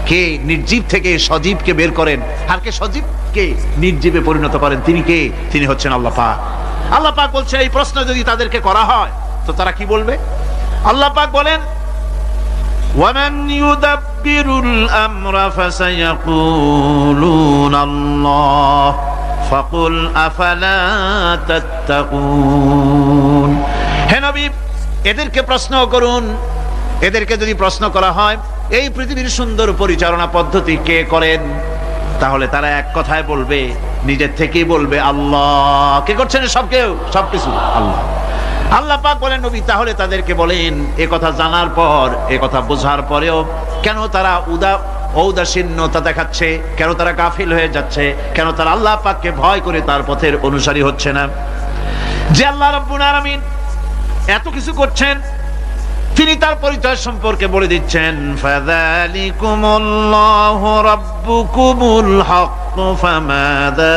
কে নির্জীব থেকে সজীবকে বের করেন, আর কে সজীবকে নির্জীবে পরিণত করেন, তিনি কে? তিনি হচ্ছেন আল্লাহ পাক। আল্লাহ পাক বলছেন এই প্রশ্ন যদি তাদেরকে করা হয় তো তারা কি বলবে? আল্লাহ পাক বলেন, ওয়ামান ইউদাব্বিরুল আমরা ফাসায়াকুলুনা আল্লাহ ফাকুল আফালা তাত্তাকুন। হে নবী, এদেরকে প্রশ্ন করুন। এদেরকে যদি প্রশ্ন করা হয় এই পৃথিবীর সুন্দর পরিচালনা পদ্ধতি কে করেন, তাহলে তারা এক কথায় বলবে, নিজের থেকেই বলবে আল্লাহ। কে করছেন সবকিছু? আল্লাহ। আল্লাহ পাক বলেন, নবী তাহলে তাদেরকে বলেন, এ কথা জানার পর, এ কথা বোঝার পরেও কেন তারা ঔদাসীন্যতা দেখাচ্ছে, কেন তারা গাফিল হয়ে যাচ্ছে, কেন তারা আল্লাহ পাককে ভয় করে তার পথের অনুসারী হচ্ছে না? যে আল্লাহ রাব্বুল আলামিন এত কিছু করছেন, তিনি তার পরিচয় সম্পর্কে বলে দিচ্ছেন, ফাযালিকুমুল্লাহু রাব্বুকুমুল হক ফামাযা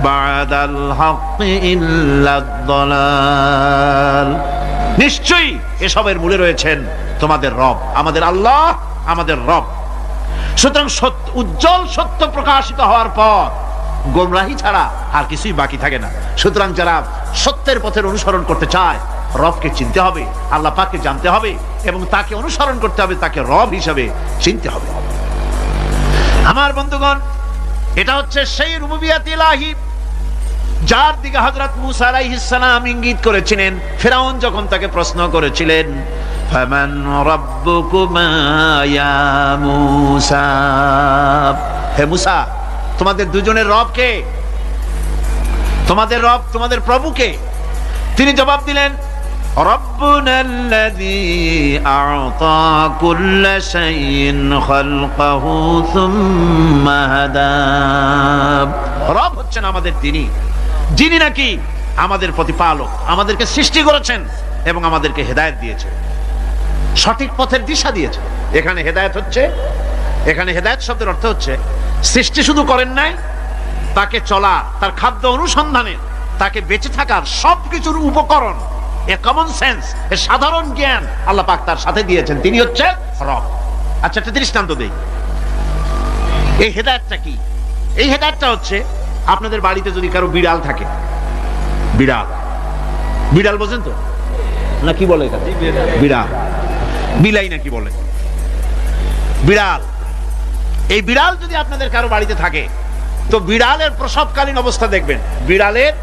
বা'দাল হক ইল্লাদ দালাল। নিশ্চয়ই এসবের মূলে রয়েছেন তোমাদের রব, আমাদের আল্লাহ, আমাদের রব। সুতরাং উজ্জ্বল সত্য প্রকাশিত হওয়ার পর গোমরাহি ছাড়া আর কিছুই বাকি থাকে না। সুতরাং যারা সত্যের পথের অনুসরণ করতে চায়, রবকে চিনতে হবে, আল্লাহ পাককে জানতে হবে এবং তাকে অনুসরণ করতে হবে, তাকে রব হিসাবে চিনতে হবে। আমার বন্ধুগণ, এটা হচ্ছে সেই রুবুবিয়াত ইলাহি যার দিকে হযরত মূসা আলাইহিস সালাম ইঙ্গিত করেছিলেন ফিরআউন যখন তাকে প্রশ্ন করেছিলেন, ফামান রাব্বুকুমা ইয়া মূসা। হে মূসা, তোমাদের দুজনের রব কে? তোমাদের রব, তোমাদের প্রভু কে? তিনি জবাব দিলেন, রব্বুনাল্লাযী আ'তা কুল্লা শাইইন খালকাহু সুম্মা হাদা। রব হচ্ছেন আমাদের যিনি নাকি আমাদের প্রতিপালক, আমাদেরকে সৃষ্টি করেছেন এবং আমাদেরকে হেদায়েত দিয়েছেন, সঠিক পথের দিশা দিয়েছেন। এখানে হেদায়েত শব্দের অর্থ হচ্ছে সৃষ্টি শুধু করেন নাই, তাকে চলা, তার খাদ্য অনুসন্ধানের, তাকে বেঁচে থাকার সবকিছুর উপকরণ, এ কমন সেন্স, এ সাধারণ জ্ঞান আল্লাহ পাক তার সাথে দিয়েছেন। তিনি হচ্ছে রব। আচ্ছা, একটা দৃষ্টান্ত দেই। এই হেদায়েতটা কি? এই হেদায়েতটা হচ্ছে, আপনাদের বাড়িতে যদি কারো বিড়াল থাকে, বিড়াল বোঝেন তো না? কি বলে এখানে? বিড়াল, বিলাই নাকি বলে? বিড়াল। এই বিড়াল যদি আপনাদের কারো বাড়িতে থাকে, তো বিড়ালের প্রসবকালীন অবস্থা দেখবেন, বিড়ালের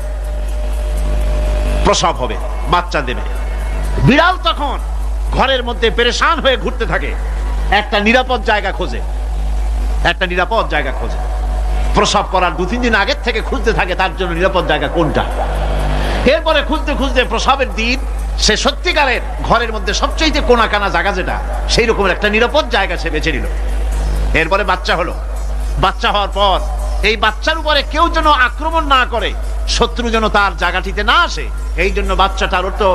প্রসব হবে, বাচ্চা দেবে। বিড়াল তখন ঘরের মধ্যে পেরেশান হয়ে ঘুরতে থাকে, একটা নিরাপদ জায়গা খোঁজে, প্রসব করার 2-3 দিন আগের থেকে খুঁজতে থাকে তার জন্য নিরাপদ জায়গা কোনটা। এরপরে খুঁজতে প্রসবের দিন সে সত্যিকারের ঘরের মধ্যে সবচেয়ে কোনা কানা জায়গা যেটা, সেই রকমের একটা নিরাপদ জায়গা সে বেছে নিল। এরপরে বাচ্চা হলো। বাচ্চা হওয়ার পর এই বাচ্চার উপরে কেউ যেন আক্রমণ না করে, শত্রু যেন তার জায়গাটিতে না আসে। এই জন্য বাচ্চাটার তো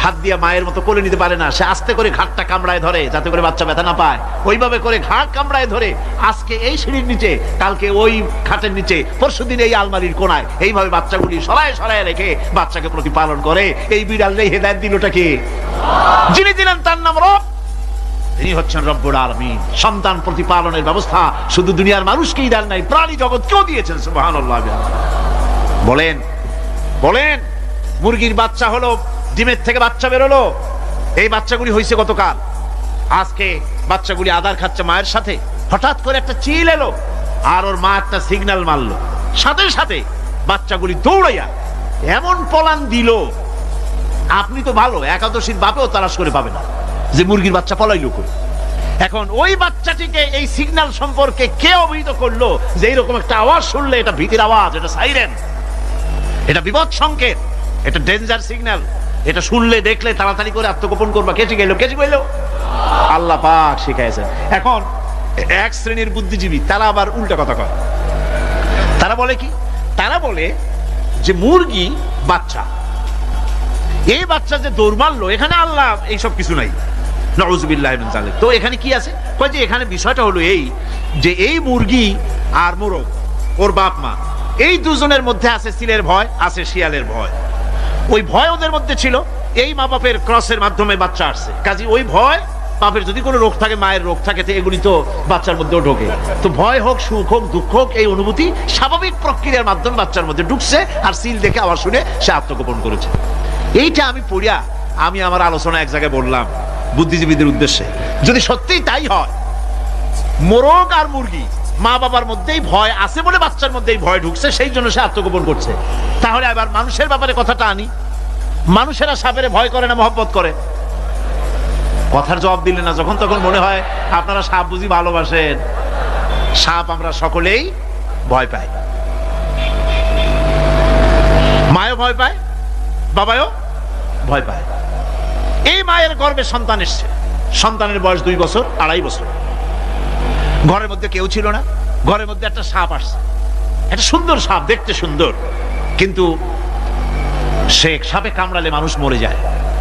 হাত দিয়ে মায়ের মতো কোলে নিতে পারে না, সে আস্তে করে ঘাটটা কামড়ায় ধরে যাতে করে বাচ্চা ব্যথা না পায়। ওইভাবে করে ঘাট কামড়ায় ধরে, আজকে এই সিঁড়ির নিচে, কালকে ওই খাটের নিচে, পরশুদিন এই আলমারির কোনায়, এইভাবে বাচ্চাগুলি সরায় সরায় রেখে বাচ্চাকে প্রতিপালন করে। এই বিড়ালে হেদায়েত দিলটা কে? যিনি দিলেন তার নাম রব, তিনি হচ্ছেন রব্বুল আলামিন। সন্তান প্রতিপালনের ব্যবস্থা শুধু দুনিয়ার মানুষকেই দেন নাই, প্রাণী জগৎকেও দিয়েছেন। সুবহানাল্লাহ। বলেন বলেন, মুরগির বাচ্চা হলো, ডিমের থেকে বাচ্চা বেরোলো, এই বাচ্চাগুলি হয়েছে গতকাল। আজকে বাচ্চাগুলি আদার খাচ্ছে মায়ের সাথে, হঠাৎ করে একটা চিল এলো আর ওর মা একটা সিগন্যাল মারলো, সাথে সাথে বাচ্চাগুলি দৌড়াইয়া এমন পলান দিল, আপনি তো ভালো একাদশীর বাপেও তালাশ করে পাবে না যে মুরগির বাচ্চা পলাইলো করে। এখন ওই বাচ্চাটিকে এই সিগন্যাল সম্পর্কে কে অবহিত করলো যে এইরকম একটা আওয়াজ শুনলে এটা ভীতির আওয়াজ, এটা সাইরেন, এটা বিপদ সংকেত, এটা ডেঞ্জার সিগন্যাল, এটা শুনলে দেখলে তাড়াতাড়ি করে আত্মগোপন করবা। কে শিখাইলো? কে শিখাইলো? আল্লাহ পাক শিখাইছেন। এখন এক শ্রেণীর বুদ্ধিজীবী তারা আবার উল্টা কথা কয়। তারা বলে কি? তারা বলে যে মুরগি বাচ্চা, এই বাচ্চা যে দৌড় মারলো, এখানে আল্লাহ এইসব কিছু নাই, নাউযুবিল্লাহ মিন যালিক। তো এখানে কি আছে? কয় যে এখানে বিষয়টা হলো এই যে এই মুরগি আর মোরগ, ওর বাপ মা, এই দুজনের মধ্যে আছে সিলের ভয়, আছে শিয়ালের ভয়। ওই ভয় ওদের মধ্যে ছিল, এই মা বাপের ক্রসের মাধ্যমে বাচ্চা আসছে, কাজে ওই ভয়, বাপের যদি কোনো রোগ থাকে, মায়ের রোগ থাকে, তো এগুলি তো বাচ্চার মধ্যেও ঢোকে। তো ভয় হোক, সুখ হোক, দুঃখ হোক, এই অনুভূতি স্বাভাবিক প্রক্রিয়ার মাধ্যমে বাচ্চার মধ্যে ঢুকছে, আর সিল দেখে আবার শুনে সে আত্মগোপন করেছে। এইটা আমি পড়িয়া আমি আমার আলোচনা এক জায়গায় বললাম বুদ্ধিজীবীদের উদ্দেশ্যে, যদি সত্যিই তাই হয়, মোরগ আর মুরগি মা বাবার মধ্যেই ভয় আছে বলে বাচ্চার মধ্যেই ভয় ঢুকছে, সেই জন্য সে আত্মগোপন করছে, তাহলে আবার মানুষের ব্যাপারে কথাটা আনি। মানুষেরা সাপের ভয় করে না মহব্বত করে? কথার জবাব দিলে না, যখন তখন মনে হয় আপনারা সাপ বুঝি ভালোবাসেন। সাপ আমরা সকলেই ভয় পাই, মায়ও ভয় পায়, বাবাও ভয় পায়। এই মায়ের গর্ভে সন্তান এসছে, সন্তানের বয়স 2 বছর, 2.5 বছর, ঘরের মধ্যে কেউ ছিল না, ঘরের মধ্যে একটা সাপ আসছে, একটা সুন্দর সাপ, দেখতে সুন্দর, কিন্তু সে সাপে কামড়ালে মানুষ মরে যায়।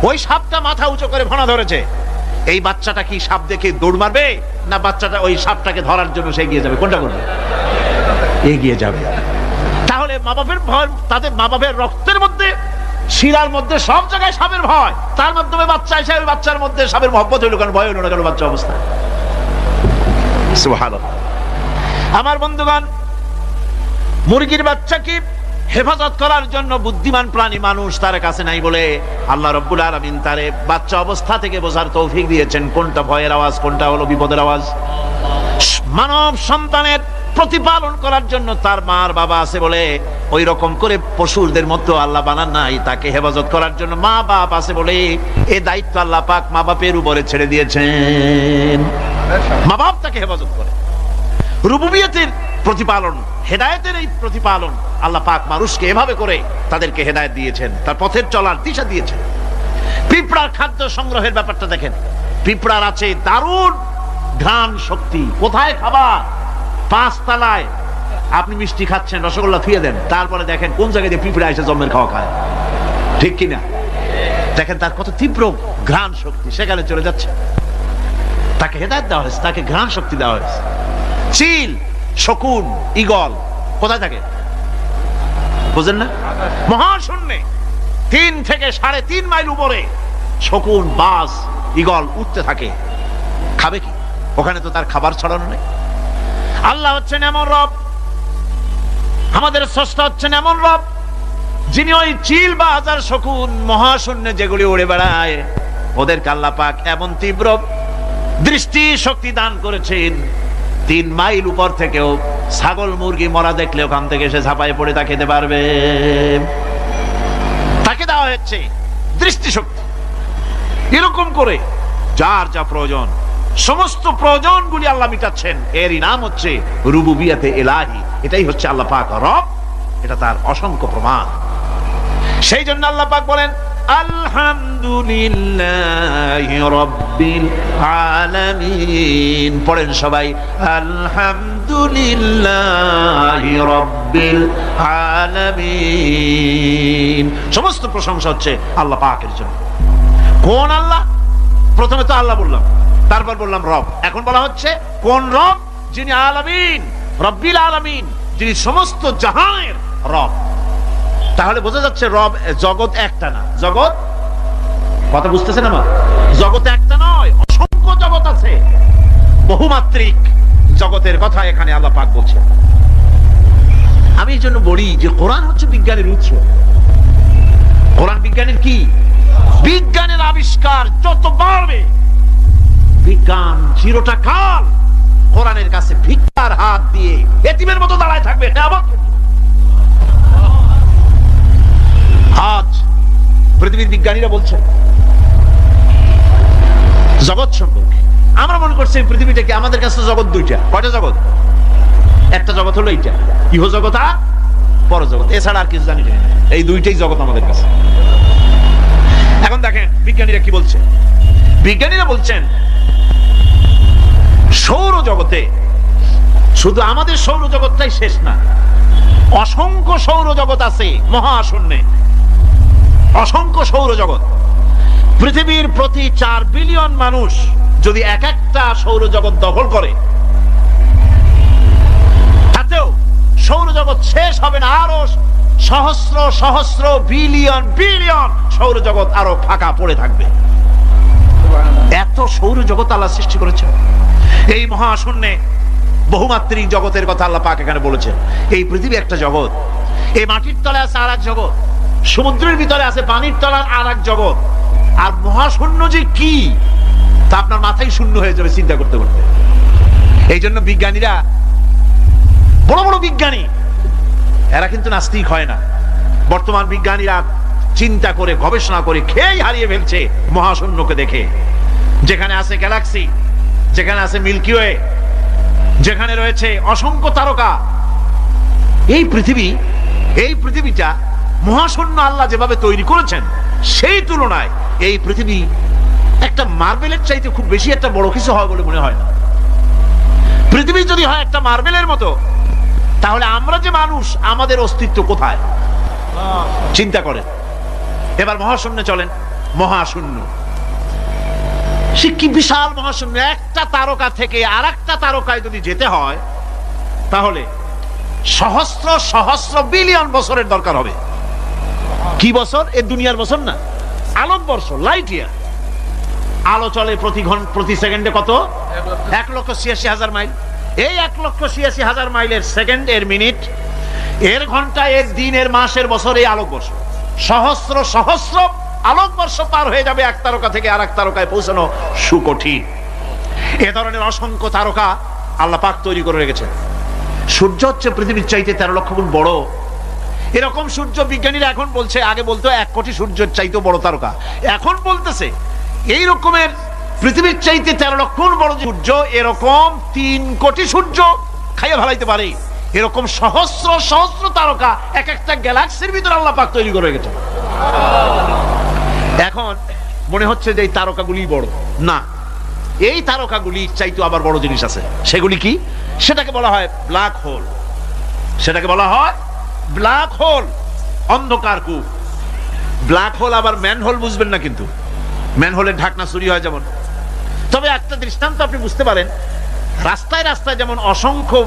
ওই সাপটা মাথা উঁচু করে ভনা ধরেছে। এই বাচ্চাটা কি সাপ দেখে দৌড় মারবে, না বাচ্চাটা ওই সাপটাকে ধরার জন্য সে এগিয়ে যাবে? কোনটা করবে? এগিয়ে যাবে। তাহলে মা বাপের ভয়, তাদের মা বাপের রক্তের মধ্যে, শিরার মধ্যে, সব জায়গায় সাপের ভয়, তার মাধ্যমে বাচ্চা এসে ওই বাচ্চার মধ্যে সাপের মহব্বত হইল কেন, ভয় হইল না কেন বাচ্চা অবস্থা? সুবহানাল্লাহ। আমার বন্ধুগণ, মুরগির বাচ্চাকে হেফাজত করার জন্য বুদ্ধিমান প্রাণী মানুষ তার কাছে নাই বলে আল্লাহ রাব্বুল আলামিন তারে বাচ্চা অবস্থা থেকে বোঝার তৌফিক দিয়েছেন কোনটা ভয়ের আওয়াজ, কোনটা হলো বিপদের আওয়াজ। মানব সন্তানের প্রতিপালন করার জন্য তার মার বাবা আছে বলে ওই রকম করে পশুদের মতো আল্লাহ বানান নাই, তাকে হেফাজত করার জন্য মা বাপ আছে বলে এই দায়িত্ব আল্লাহ পাক মা বাপের উপরে ছেড়ে দিয়েছেন। মা বাপ তাকে হেফাজত করে। রুবুবিয়তের প্রতিপালন, হেদায়েতের এই প্রতিপালন আল্লাহ পাক মানুষকে এভাবে করে তাদেরকে হেদায়েত দিয়েছেন, তার পথের চলার দিশা দিয়েছেন। পিঁপড়ার খাদ্য সংগ্রহের ব্যাপারটা দেখেন, পিঁপড়ার আছে দারুণ ঘ্রাণ শক্তি। কোথায় খাবার? 5 তলায় আপনি মিষ্টি খাচ্ছেন, রসগোল্লা থুয়ে দেন, তারপরে দেখেন কোন জায়গায় দিয়ে পিঁপড়া এসে জন্মের খাওয়া খায়, ঠিক কিনা? দেখেন তার কত তীব্র ঘ্রাণ শক্তি, সেখানে চলে যাচ্ছে। তাকে হেদায়েত দেওয়া হয়েছে, তাকে ঘ্রাণ শক্তি দেওয়া হয়েছে। চিল, শকুন, ঈগল কোথায় থাকে বুঝেন না? মহাশূন্যে 3 থেকে 3.5 মাইল উপরে শকুন, বাজ, ঈগল উঠতে থাকে। খাবে কি? ওখানে তো তার খাবার ছড়ানো নেই। আল্লাহ হচ্ছেন এমন রব, আমাদের স্রষ্টা হচ্ছেন এমন রব, যিনি ওই চিল, বাজ আর শকুন মহাশূন্যে যেগুলি উড়ে বেড়ায়, ওদেরকে আল্লাহ পাক এমন তীব্র দৃষ্টি শক্তি দান করেছেন, 3 মাইল উপর থেকেও ছাগল মুরগি মরা দেখলে ওখান থেকে সে ঝাঁপায় পড়ে তা খেতে পারবে। তাকে দেওয়া হচ্ছে দৃষ্টিশক্তি। এরকম করে যার যা প্রয়োজন, সমস্ত প্রয়োজনগুলি আল্লাহ মিটাচ্ছেন। এরই নাম হচ্ছে রুবুবিয়াতে ইলাহি। এটাই হচ্ছে আল্লাহ পাক রব, এটা তার অসংখ্য প্রমাণ। সেই জন্য আল্লাহ পাক বলেন আলহামদুলিল্লাহি রাব্বিল আলামিন। পড়েন সবাই আলহামদুলিল্লাহ। আলহামদুলিল্লাহি রাব্বিল আলামিন। সমস্ত প্রশংসা হচ্ছে আল্লাহ পাকের জন্য। কোন আল্লাহ? প্রথমে তো আল্লাহ বললাম, তারপর বললাম রব, এখন বলা হচ্ছে কোন রব? যিনি আলামিন, রব্বিল আলামিন, যিনি সমস্ত জাহানের রব। তাহলে বোঝা যাচ্ছে রব, জগৎ একটা না। জগৎ, কথা বুঝতেছেন আমার? জগৎ একটা নয়, অসংখ্য জগৎ আছে, বহুমাত্রিক জগতের কথা এখানে আল্লাহ পাক বলছেন। আমি এই জন্য বলি যে কোরআন হচ্ছে বিজ্ঞানের উৎস। কোরআন বিজ্ঞানের কি? বিজ্ঞানের আবিষ্কার যত বাড়বে, বিজ্ঞান চিরটা কাল কোরআনের কাছে ভিক্ষার হাত দিয়ে এতিমের মতো দাঁড়ায় থাকবে। আজ পৃথিবীর বিজ্ঞানীরা বলছেন জগৎ সম্পর্কে, আমরা মনে করছি পৃথিবীটাকে, আমাদের কাছে জগৎ দুইটা। কয়টা জগৎ? একটা জগৎ হলো এইটা, ইহ জগৎ আর পরজগৎ, এছাড়া আর কিছু জানি না। এই দুইটাই জগৎ আমাদের কাছে। এখন দেখেন বিজ্ঞানীরা কি বলছে। বিজ্ঞানীরা বলছেন সৌর জগতে শুধু আমাদের সৌরজগৎটাই শেষ না, অসংখ্য সৌরজগৎ আছে মহাশূন্যে, অসংখ্য সৌরজগৎ। পৃথিবীর প্রতি 4 বিলিয়ন মানুষ যদি এক একটা সৌরজগৎ দখল করে, তাতেও সৌরজগৎ শেষ হবে না। আরো সহস্র সহস্র বিলিয়ন বিলিয়ন সৌরজগৎ আরো ফাঁকা পড়ে থাকবে। এত সৌরজগৎ আল্লাহ সৃষ্টি করেছেন। এই মহাশূন্যে বহুমাত্রিক জগতের কথা আল্লাহ পাক এখানে বলেছেন। এই পৃথিবী একটা জগৎ, এই মাটির তলে আছে আর এক জগৎ, সমুদ্রের ভিতরে আছে পানির তলার আর এক জগৎ। আর মহাশূন্য যে কি তা আপনার মাথায় শূন্য হয়ে যাবে চিন্তা করতে করতে। এই জন্য বিজ্ঞানীরা, বড় বড় বিজ্ঞানী, এরা কিন্তু নাস্তিক হয় না। বর্তমান বিজ্ঞানীরা চিন্তা করে গবেষণা করে খেয়েই হারিয়ে ফেলছে মহাশূন্যকে দেখে। যেখানে আছে গ্যালাক্সি, যেখানে আছে মিল্কি ওয়ে, যেখানে রয়েছে অসংখ্য তারকা, এই পৃথিবীটা মহাশূন্য আল্লাহ যেভাবে তৈরি করেছেন, সেই তুলনায় এই পৃথিবী একটা মার্বেলের চাইতে খুব বেশি একটা বড় কিছু হয় বলে মনে হয় না। পৃথিবী যদি হয় একটা মার্বেলের মতো, তাহলে আমরা যে মানুষ, আমাদের অস্তিত্ব কোথায়? চিন্তা করেন। এবার মহাশূন্যে চলেন। মহাশূন্য সে কি বিশাল মহাশূন্য! একটা তারকা থেকে আর একটা তারকায় যদি যেতে হয়, তাহলে সহস্র সহস্র বিলিয়ন বছরের দরকার হবে। কি বছর? এ দুনিয়ার বছর না, আলোকবর্ষ, লাইট ইয়ার। আলো চলে প্রতি সেকেন্ডে কত? 1,86,000 মাইল। এই 1,86,000 মাইলের সেকেন্ড, এর মিনিট, এর ঘন্টা, এর দিন, এর মাস, এর বছর, এই আলোকবর্ষ। সহস্র সহস্র আলোকবর্ষ পার হয়ে যাবে এক তারকা থেকে আর এক তারকায় পৌঁছানো সুকঠিন। এ ধরনের অসংখ্য তারকা আল্লাহ পাক তৈরি করে রেখেছেন। সূর্য হচ্ছে পৃথিবীর চাইতে 13 লক্ষ গুণ বড়। এরকম সূর্য বিজ্ঞানীরা এখন বলছে, আগে বলতো 1 কোটি সূর্যের চাইতে বড় তারকা, এখন বলতেছে এই রকমের পৃথিবীর চাইতে 13 লক্ষ গুণ বড় সূর্য, এরকম 3 কোটি সূর্য খাইয়া ফেলাইতে পারে। এরকম সহস্র সহস্র তারকা এক একটা গ্যালাক্সির ভিতরে আল্লাহ পাক তৈরি করে রেখেছেন। এখন মনে হচ্ছে যে এই তারকাগুলি বড় না, এই তারকাগুলি চাইতে আবার বড় জিনিস আছে। সেগুলি কি? সেটাকে বলা হয় ব্ল্যাক হোল। সেটাকে বলা হয় ব্ল্যাক হোল, অন্ধকার কূপ। ব্ল্যাক হোল আবার ম্যান হোল বুঝবেন না, কিন্তু ম্যান হোলের ঢাকনা চুরি হয় যেমন। তবে একটা দৃষ্টান্ত আপনি বুঝতে পারেন, রাস্তায় রাস্তায় যেমন অসংখ্য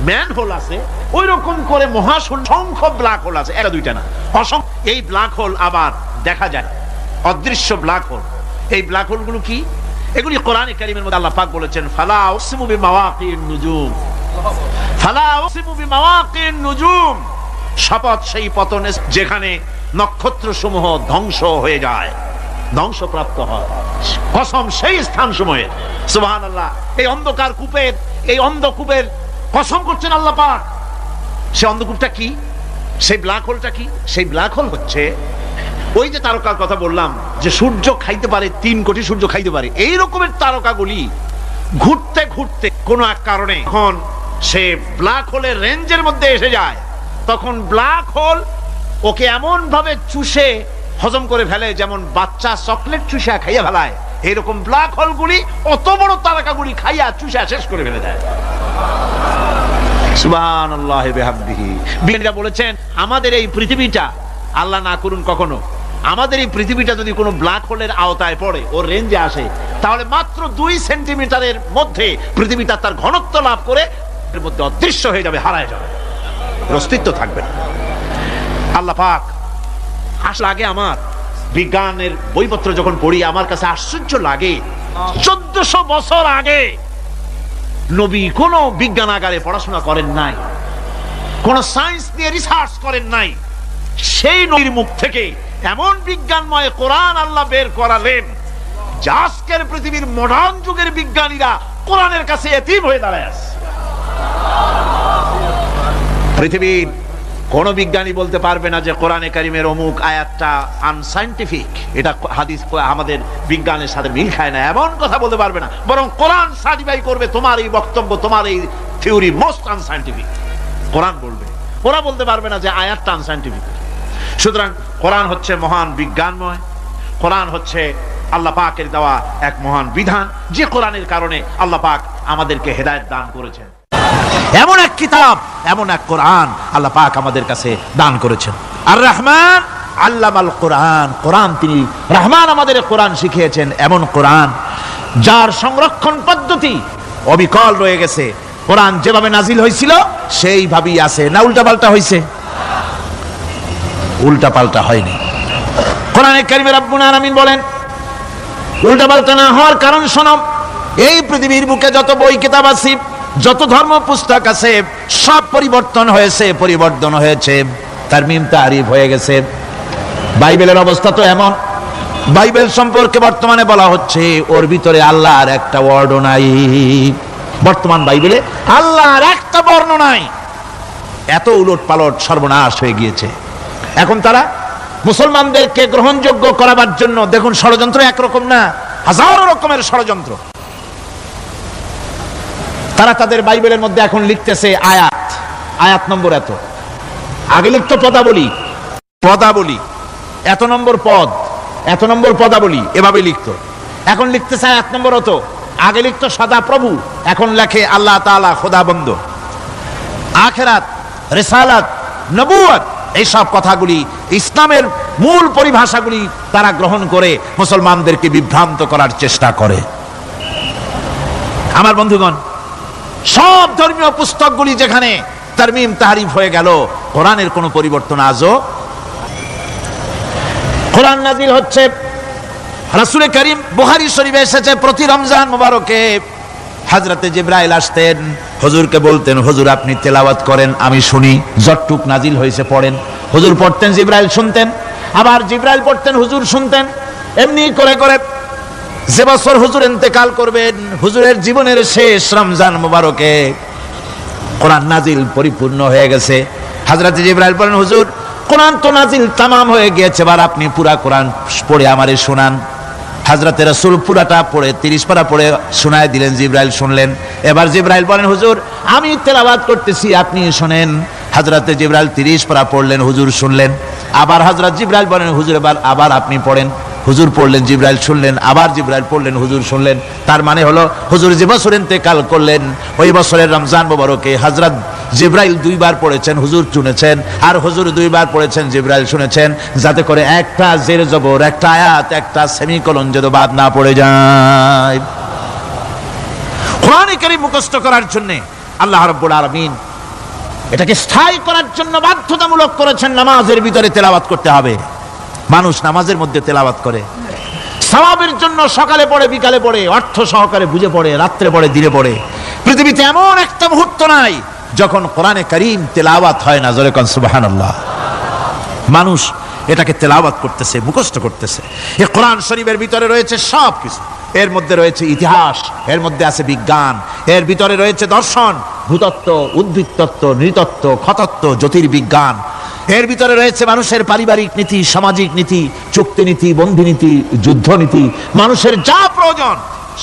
ম্যান হোল আছে, ওই রকম করে মহাশূন্য অসংখ্য ব্ল্যাক হোল আছে, একটা দুইটা না, অসংখ্য। এই ব্ল্যাক হোল আবার দেখা যায়, অদৃশ্য ব্ল্যাক হোল। এই ব্ল্যাক হোল গুলো কি? এগুলি কোরআনে কারীমের মধ্যে আল্লাহ পাক বলেছেন, ফালা উকসিমু বিমাওয়াকিন নুজুম, ফালা উকসিমু বিমাওয়াকিন নুজুম, শপথ সেই পতনে যেখানে নক্ষত্র সমূহ ধ্বংস হয়ে যায়, ধ্বংসপ্রাপ্ত হয়, কসম সেই স্থান সময়ের। সুবহানাল্লাহ। এই অন্ধকার কূপের, এই অন্ধকূপের কসম করছেন আল্লাহ পাক। সে অন্ধকূপটা কি? সেই ব্ল্যাক হোলটা কি? সেই ব্ল্যাক হোল হচ্ছে ওই যে তারকার কথা বললাম, যে সূর্য খাইতে পারে, 3 কোটি সূর্য খাইতে পারে, এই রকমের তারকাগুলি ঘুরতে ঘুরতে কোন এক কারণে যখন সে ব্ল্যাক হোলের রেঞ্জের মধ্যে এসে যায়, তখন ব্ল্যাক হোল ওকে এমন ভাবে চুষে হজম করে ফেলে, যেমন বাচ্চা চকলেট চুষা খাইয়া ফেলায়, এইরকম ব্ল্যাক হোলগুলি অত বড় তারকাগুলি খাইয়া চুষা শেষ করে ফেলে দেয়। সুবহানাল্লাহি বিহামদিহি। বিজ্ঞানীরা বলেছেন আমাদের এই পৃথিবীটা, আল্লাহ না করুন কখনো, আমাদের এই পৃথিবীটা যদি কোনো ব্ল্যাক হোলের আওতায় পড়ে, ওর রেঞ্জে আসে, তাহলে মাত্র 2 সেন্টিমিটারের মধ্যে পৃথিবীটা তার ঘনত্ব লাভ করে এর মধ্যে অদৃশ্য হয়ে যাবে, হারায় যাবে, অস্তিত্ব থাকবে না। আল্লাহ পাক আসলে আগে আমার বিজ্ঞানের বইপত্র যখন পড়ি আমার কাছে আশ্চর্য লাগে, 1400 বছর আগে নবী কোন বিজ্ঞানাগারে পড়াশোনা করেন নাই, কোন সায়েন্স নিয়ে রিসার্চ করেন নাই, সেই নবীর মুখ থেকে এমন বিজ্ঞানময় কোরআন আল্লাহ বের করালেন যে আজকের পৃথিবীর মডার্ন যুগের বিজ্ঞানীরা কোরআনের কাছে এতিম হয়ে দাঁড়ায় আছে। পৃথিবীর কোন বিজ্ঞানী বলতে পারবে না যে কোরআনে কারিমের অমুক আয়াতটা আনসাইন্টিফিক, এটা হাদিস আমাদের বিজ্ঞানের সাথে মিল খায় না, এমন কথা বলতে পারবে না। বরং কোরআন সার্টিফাই করবে তোমার এই বক্তব্য, তোমার এই থিওরি মোস্ট আনসাইন্টিফিক। কোরআন বলবে, ওরা বলতে পারবে না যে আয়াতটা আনসাইন্টিফিক। সুতরাং কোরআন হচ্ছে মহান বিজ্ঞানময়, কোরআন হচ্ছে আল্লাহ পাকের দেওয়া এক মহান বিধান, যে কোরআনের কারণে আল্লাহ পাক আমাদেরকে হেদায়েত দান করেছেন। এমন এক কিতাব, এমন এক কোরআন আল্লাহ পাক আমাদের কাছে দান করেছেন। আর রহমান আল্লামাল কোরআন, কোরআন তিনি রহমান আমাদের কোরআন শিখিয়েছেন, এমন কোরআন যার সংরক্ষণ পদ্ধতি অবিকল রয়ে গেছে। কোরআন যেভাবে নাজিল হয়েছিল সেইভাবেই আছে, না উল্টা পাল্টা হয়েছে? উল্টা পাল্টা হয়নি। কোরআনে কারিমে রব্বুল আলামিন বলেন উল্টা পাল্টা না হওয়ার কারণ শোনো, এই পৃথিবীর বুকে যত বই কিতাব আছে, যত ধর্ম পুস্তক আছে, সব পরিবর্তন হয়েছে, পরিবর্তন হয়েছে, তারমিম তারিফ হয়ে গেছে। বাইবেলের অবস্থা তো এমন, বাইবেল সম্পর্কে বর্তমানে বলা হচ্ছে ওর ভিতরে আল্লাহর একটা ওয়ার্ড নাই। বর্তমান বাইবেলে আল্লাহর একটা বর্ণ নাই। এত উলট পালট সর্বনাশ হয়ে গিয়েছে। এখন তারা মুসলমানদেরকে গ্রহণযোগ্য করাবার জন্য দেখুন ষড়যন্ত্র একরকম না, হাজারো রকমের ষড়যন্ত্র। তারা তাদের বাইবেলের মধ্যে এখন লিখতেছে আয়াত, আয়াত নম্বর এত, আগে লিখতো পদাবলী, পদাবলী এত নম্বর পদ, এত নম্বর পদাবলী, এভাবে লিখতো। এখন লিখতেছে আয়াত নম্বর অত, আগে লিখতো সদা প্রভু, এখন লেখে আল্লাহ তাআলা খোদাবন্দ। আখিরাত, রিসালাত, নবুয়ত, এইসব কথাগুলি ইসলামের মূল পরিভাষাগুলি তারা গ্রহণ করে মুসলমানদেরকে বিভ্রান্ত করার চেষ্টা করে। আমার বন্ধুগণ, সব ধর্মীয় পুস্তকগুলি যেখানে তারমিম তারিফ হয়ে গেল, কোরআনের কোনো পরিবর্তন আজও। কোরআন নাজিল হচ্ছে, রাসূল করিম বুখারী শরীফে এসেছে প্রতি রমজান মুবারকে হযরতে জিবরাইল আসতেন, হুজুরকে বলতেন হুজুর আপনি তেলাওয়াত করেন আমি শুনি, যতটুক নাজিল হয়েছে পড়েন। হুজুর পড়তেন, জিবরাইল শুনতেন, আবার জিবরাইল পড়তেন, হুজুর শুনতেন। এমনি করে করে যে বছর হুজুর ইন্তেকাল করবেন, হুজুরের জীবনের শেষ রমজান মুবারকে কোরআন নাজিল পরিপূর্ণ হয়ে গেছে। হযরত জিবরাইল বলেন হুজুর কোরআন তো নাজিল তামাম হয়ে গিয়েছে, এবার আপনি পুরা কোরআন পড়ে আমারে শোনান। হযরত রাসূল পুরাটা পড়ে 30 পারা পড়ে শোনায় দিলেন, জিবরাইল শুনলেন। এবার জিবরাইল বলেন হুজুর আমি তেলাওয়াত করতেছি আপনি শুনেন। হযরত জিবরাইল 30 পারা পড়লেন, হুজুর শুনলেন। আবার হযরত জিবরাইল বলেন হুজুর এবার আবার আপনি পড়েন। হুজুর পড়লেন, জিবরাইল শুনলেন, আবার জিবরাইল পড়লেন, হুজুর শুনলেন। তার মানে হলো হুজুর যে বছর ইন্তেকাল করলেন ওই বছরের রমজান মুবারকে হযরত জিবরাইল 2 বার পড়েছেন, হুজুর শুনেছেন, আর হুজুর 2 বার পড়েছেন, জিবরাইল শুনেছেন, যাতে করে একটা জের জবর, একটা আয়াত, একটা সেমিকোলন যেন বাদ না পড়ে যায়। কোরআন কারীম মুখস্থ করার জন্য আল্লাহ রাব্বুল আলামিন এটাকে স্থায়ী করার জন্য বাধ্যতামূলক করেছেন, নামাজের ভিতরে তেলাওয়াত করতে হবে। মানুষ নামাজের মধ্যে তেলাওয়াত করে সওয়াবের জন্য, সকালে পড়ে বিকালে পড়ে, অর্থ সহকারে বুঝে পড়ে, রাত্রে পড়ে দিনে পড়ে। পৃথিবীতে এমন একটা মুহূর্ত নাই যখন কোরআনে কারীম তেলাওয়াত হয় না। জোরে কোন সুবহানাল্লাহ। মানুষ এটাকে তেলাওয়াত করতেছে, মুখস্থ করতেছে। এই কোরআন শরীফের ভিতরে রয়েছে সব কিছু। এর মধ্যে রয়েছে ইতিহাস, এর মধ্যে আছে বিজ্ঞান, এর ভিতরে রয়েছে দর্শন, ভূতত্ত্ব, উদ্ভিদতত্ত্ব, নৃতত্ত্ব, খতত্ত্ব, জ্যোতির্বিজ্ঞান। এর ভিতরে রয়েছে মানুষের পারিবারিক নীতি, সামাজিক নীতি, চুক্তি নীতি, বন্ধি নীতি, যুদ্ধ নীতি, মানুষের যা প্রয়োজন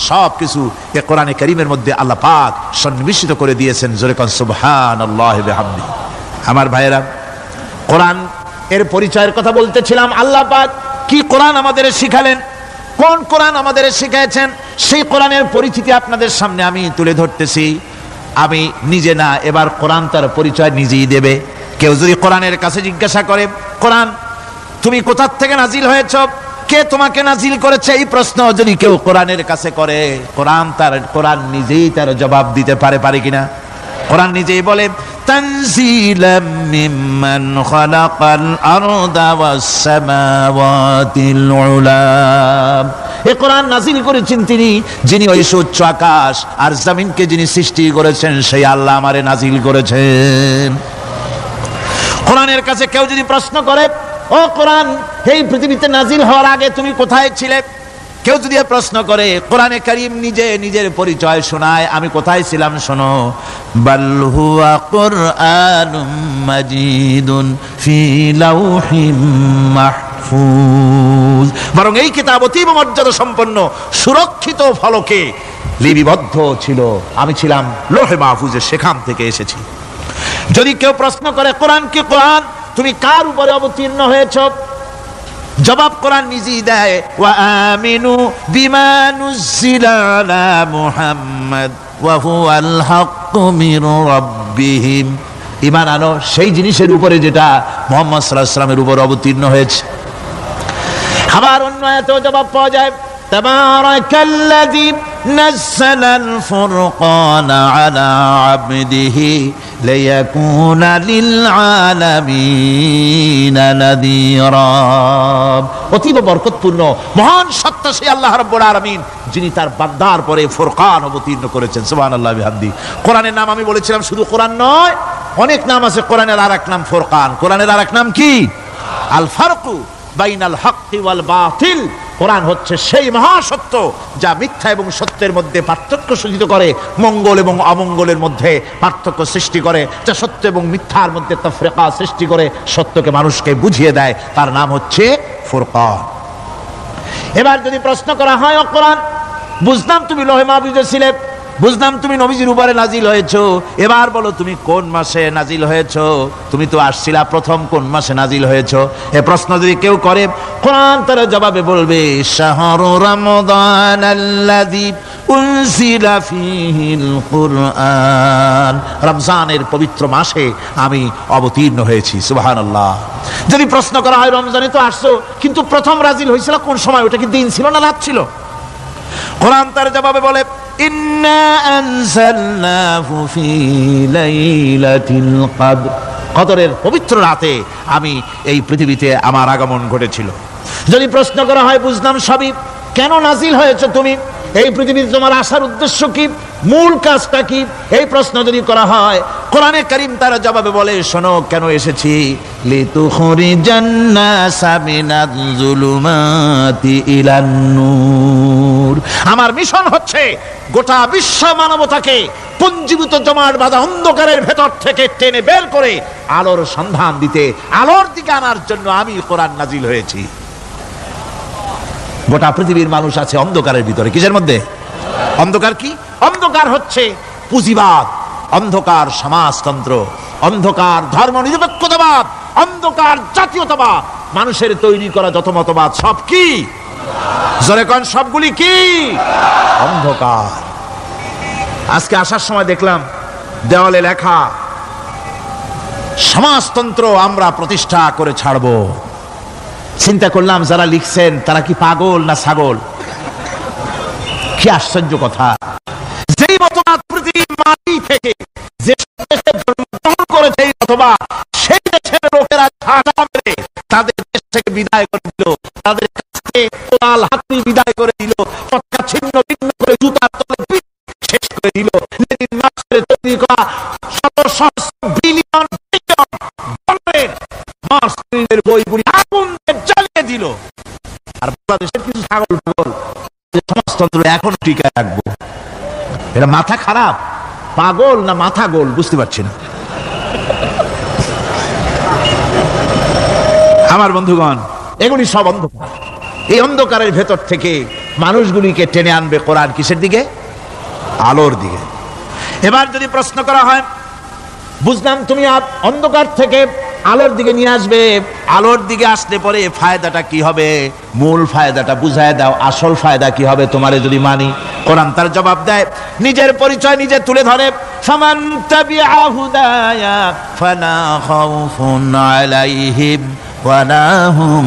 সবকিছু এ কোরআনে কারীমের মধ্যে আল্লাহ পাক সন্নিবেশিত করে দিয়েছেন। জোরে কোন সুবহানাল্লাহি ওয়া বিহামদিহি। আমার ভাইয়েরা, কোরআন এর পরিচয়ের কথা বলতেছিলাম। আল্লাহ পাক কি কোরআন আমাদের শিখালেন, কোন কোরআন আমাদের শিখিয়েছেন, সেই কোরআনের পরিচিতি আপনাদের সামনে আমি তুলে ধরতেছি। আমি নিজে না, এবার কোরআন তার পরিচয় নিজেই দেবে। কেউ যদি কোরআনের কাছে জিজ্ঞাসা করে, কোরআন তুমি কোথা থেকে নাজিল হয়েছ, কে তোমাকে নাজিল করেছে, এই প্রশ্ন যদি কেউ কোরআনের কাছে করে, কোরআন নিজেই তার জবাব দিতে পারে কিনা? কোরআন নিজেই বলে, তানজিলাম মিম্মান খালাকাল আরদা ওয়াস সামাওয়াতিল উলা। এই কোরআন নাজিল করেছেন তিনি, যিনি ওই উচ্চ আকাশ আর জমিনকে যিনি সৃষ্টি করেছেন, সেই আল্লাহ আমারে নাজিল করেছেন। কোরআনের কাছে কেউ যদি প্রশ্ন করে, ও কোরআন, এই পৃথিবীতে নাজিল হওয়ার আগে তুমি কোথায় ছিলে, কেউ যদি প্রশ্ন করে, কোরআনে কারীম নিজে নিজের পরিচয় শোনায়, আমি কোথায় ছিলাম শোনো, বাল হুয়া কুরআনুম মাজিদুন ফি লাউহিম মাহফুজ। বরং এই কিতাব অতীব মর্যাদা সম্পন্ন সুরক্ষিত ফলকে লিপিবদ্ধ ছিল, আমি ছিলাম লৌহে মাহফুজে, সেখান থেকে এসেছি। যদি কেউ প্রশ্ন করে, কোরআন কি, কোরআন তুমি কার উপরে অবতীর্ণ হয়েছ, জবাব কোরআন নিজেই দেয়, ওয়া আমিনু বিমা নুজিলা আলা মুহাম্মাদ ওয়া হুয়াল হাক্কু মির রাব্বিহিম। ঈমান আনো সেই জিনিসের উপরে যেটা মুহাম্মদ সাল্লাল্লাহু আলাইহি ওয়াসাল্লামের উপর অবতীর্ণ হয়েছে। আবার অন্য আয়াতেও জবাব পাওয়া যায়, তাবারাকাল্লাযী নাযালাল ফুরকানা আলা আবদিহি লিয়াকুনা লিল আলামিনা নাযীরা। অতীব বরকতপূর্ণ মহান সত্তা সেই আল্লাহ রাব্বুল আলামিন, যিনি তার বান্দার পরে ফুরকান অবতীর্ণ করেছেন। সুবহানাল্লাহ বিহামদি। কোরআনের নাম আমি বলেছিলাম শুধু কোরআন নয়, অনেক নাম আছে। কোরআনের আরেক নাম ফুরকান। কোরআনের আরেক নাম কি? আল ফারকু বাইনাল হাক্কি ওয়াল বাতিল। কোরআন হচ্ছে সেই মহাসত্য যা মিথ্যা এবং সত্যের মধ্যে পার্থক্য সূচিত করে, মঙ্গল এবং অমঙ্গলের মধ্যে পার্থক্য সৃষ্টি করে, যা সত্য এবং মিথ্যার মধ্যে তাফরিকা সৃষ্টি করে, সত্যকে মানুষকে বুঝিয়ে দেয়, তার নাম হচ্ছে ফুরকান। এবার যদি প্রশ্ন করা হয়, ও কোরআন, বুঝলাম তুমি লৌহে মাহফুজে ছিলে, বুঝলাম তুমি নবীজির উপরে নাজিল হয়েছো, এবার বলো তুমি কোন মাসে নাজিল হয়েছো, তুমি তো আসছিলা প্রথম কোন মাসে নাজিল হয়েছো? এ প্রশ্ন যদি কেউ করে, কোরআন তার জবাবে বলবে, শাহরু রমাদানাল্লাযী উনজিলা ফীহিল কুরআন। রমজানের পবিত্র মাসে আমি অবতীর্ণ হয়েছি। সুবহানাল্লাহ। যদি প্রশ্ন করা হয়, রমজানে তো আসছো, কিন্তু প্রথম নাজিল হয়েছিল কোন সময়, ওটা কি দিন ছিল না রাত ছিল? কোরআন তার জবাবে বলে, ইন্না আনজালনাহু ফি লাইলাতিল কদর। কদরের পবিত্র রাতে আমি এই পৃথিবীতে আমার আগমন ঘটেছিল। যদি প্রশ্ন করা হয়, বুঝলাম সবই, কেন নাজিল হয়েছে তুমি, এই পৃথিবীতে তোমার আসার উদ্দেশ্য কি, মূল কাজটা কি, এই প্রশ্ন যদি করা হয়, কোরআনে কারীম তার জবাবে বলে, শোনো কেন এসেছি, লিতুখরিজান নাসা মিনাজ যুলুমাতি ইলান নূর। আমার মিশন হচ্ছে গোটা বিশ্ব মানবতাকে পুঞ্জীভূত জমাট বাঁধা অন্ধকারের ভেতর থেকে টেনে বের করে আলোর সন্ধান দিতে, আলোর দিকে আনার জন্য আমি কোরআন নাজিল হয়েছি। গোটা পৃথিবীর মানুষ আছে অন্ধকারের ভিতরে। কিসের মধ্যে? অন্ধকার কি? অন্ধকার হচ্ছে পুঁজিবাদ, অন্ধকার সমাজতন্ত্র, অন্ধকার ধর্ম নিরপেক্ষতাবাদ, অন্ধকার জাতীয়তাবাদ, মানুষের তৈরি করা যত মতবাদ সব কি? জোরে কোন, সবগুলি কি? অন্ধকার। আজকে আসার সময় দেখলাম দেওয়ালে লেখা, সমাজতন্ত্র আমরা প্রতিষ্ঠা করে ছাড়বো। চিন্তা করলাম, যারা লিখছেন তারা কি পাগল না ছাগল? কি আশ্চর্য কথা! যেই মতবাদ পৃথিবীর মাটি থেকে যে দেশে জন্মগ্রহণ করেছে এই মতবাদ, সেই দেশের লোকেরা ঝাঁটা মেরে তাদের দেশ থেকে বিদায় করে দিল, তাদের কাছ থেকে কোদাল হাতুড়ি বিদায় করে দিল, চক্কা ছিন্ন ভিন্ন করে জুতার তলে শেষ করে দিল। লেনিন মার্ক্সের তৈরি করা শত সহস্র বিলিয়ন মার্ক্সের বইগুলি আগুন জ্বালিয়ে দিল। আর বাংলাদেশের কিছু ছাগল পাগল সমাজতন্ত্র এখন টিকায় রাখবো। এটা মাথা খারাপ, পাগল না মাথা গোল বুঝতে পারছি না। আমার বন্ধুগণ, এগুলি সব অন্ধকার। এই অন্ধকারের ভেতর থেকে মানুষগুলিকে টেনে আনবে কোরআন কিসের দিকে? আলোর দিকে। এবার যদি প্রশ্ন করা হয়, বুঝলাম তুমি অন্ধকার থেকে আলোর দিকে নিয়ে আসবে, আলোর দিকে আসলে পরে ফায়দাটা কি হবে, মূল ফায়দাটা বুঝায় দাও, আসল ফায়দা কি হবে তোমারে যদি মানি। কোরআন তার জবাব দেয়, নিজের পরিচয় নিজে তুলে ধরে, ফামান তাবিআ হুদায়া ফালা খাউফুন আলাইহিম ওয়ালা হুম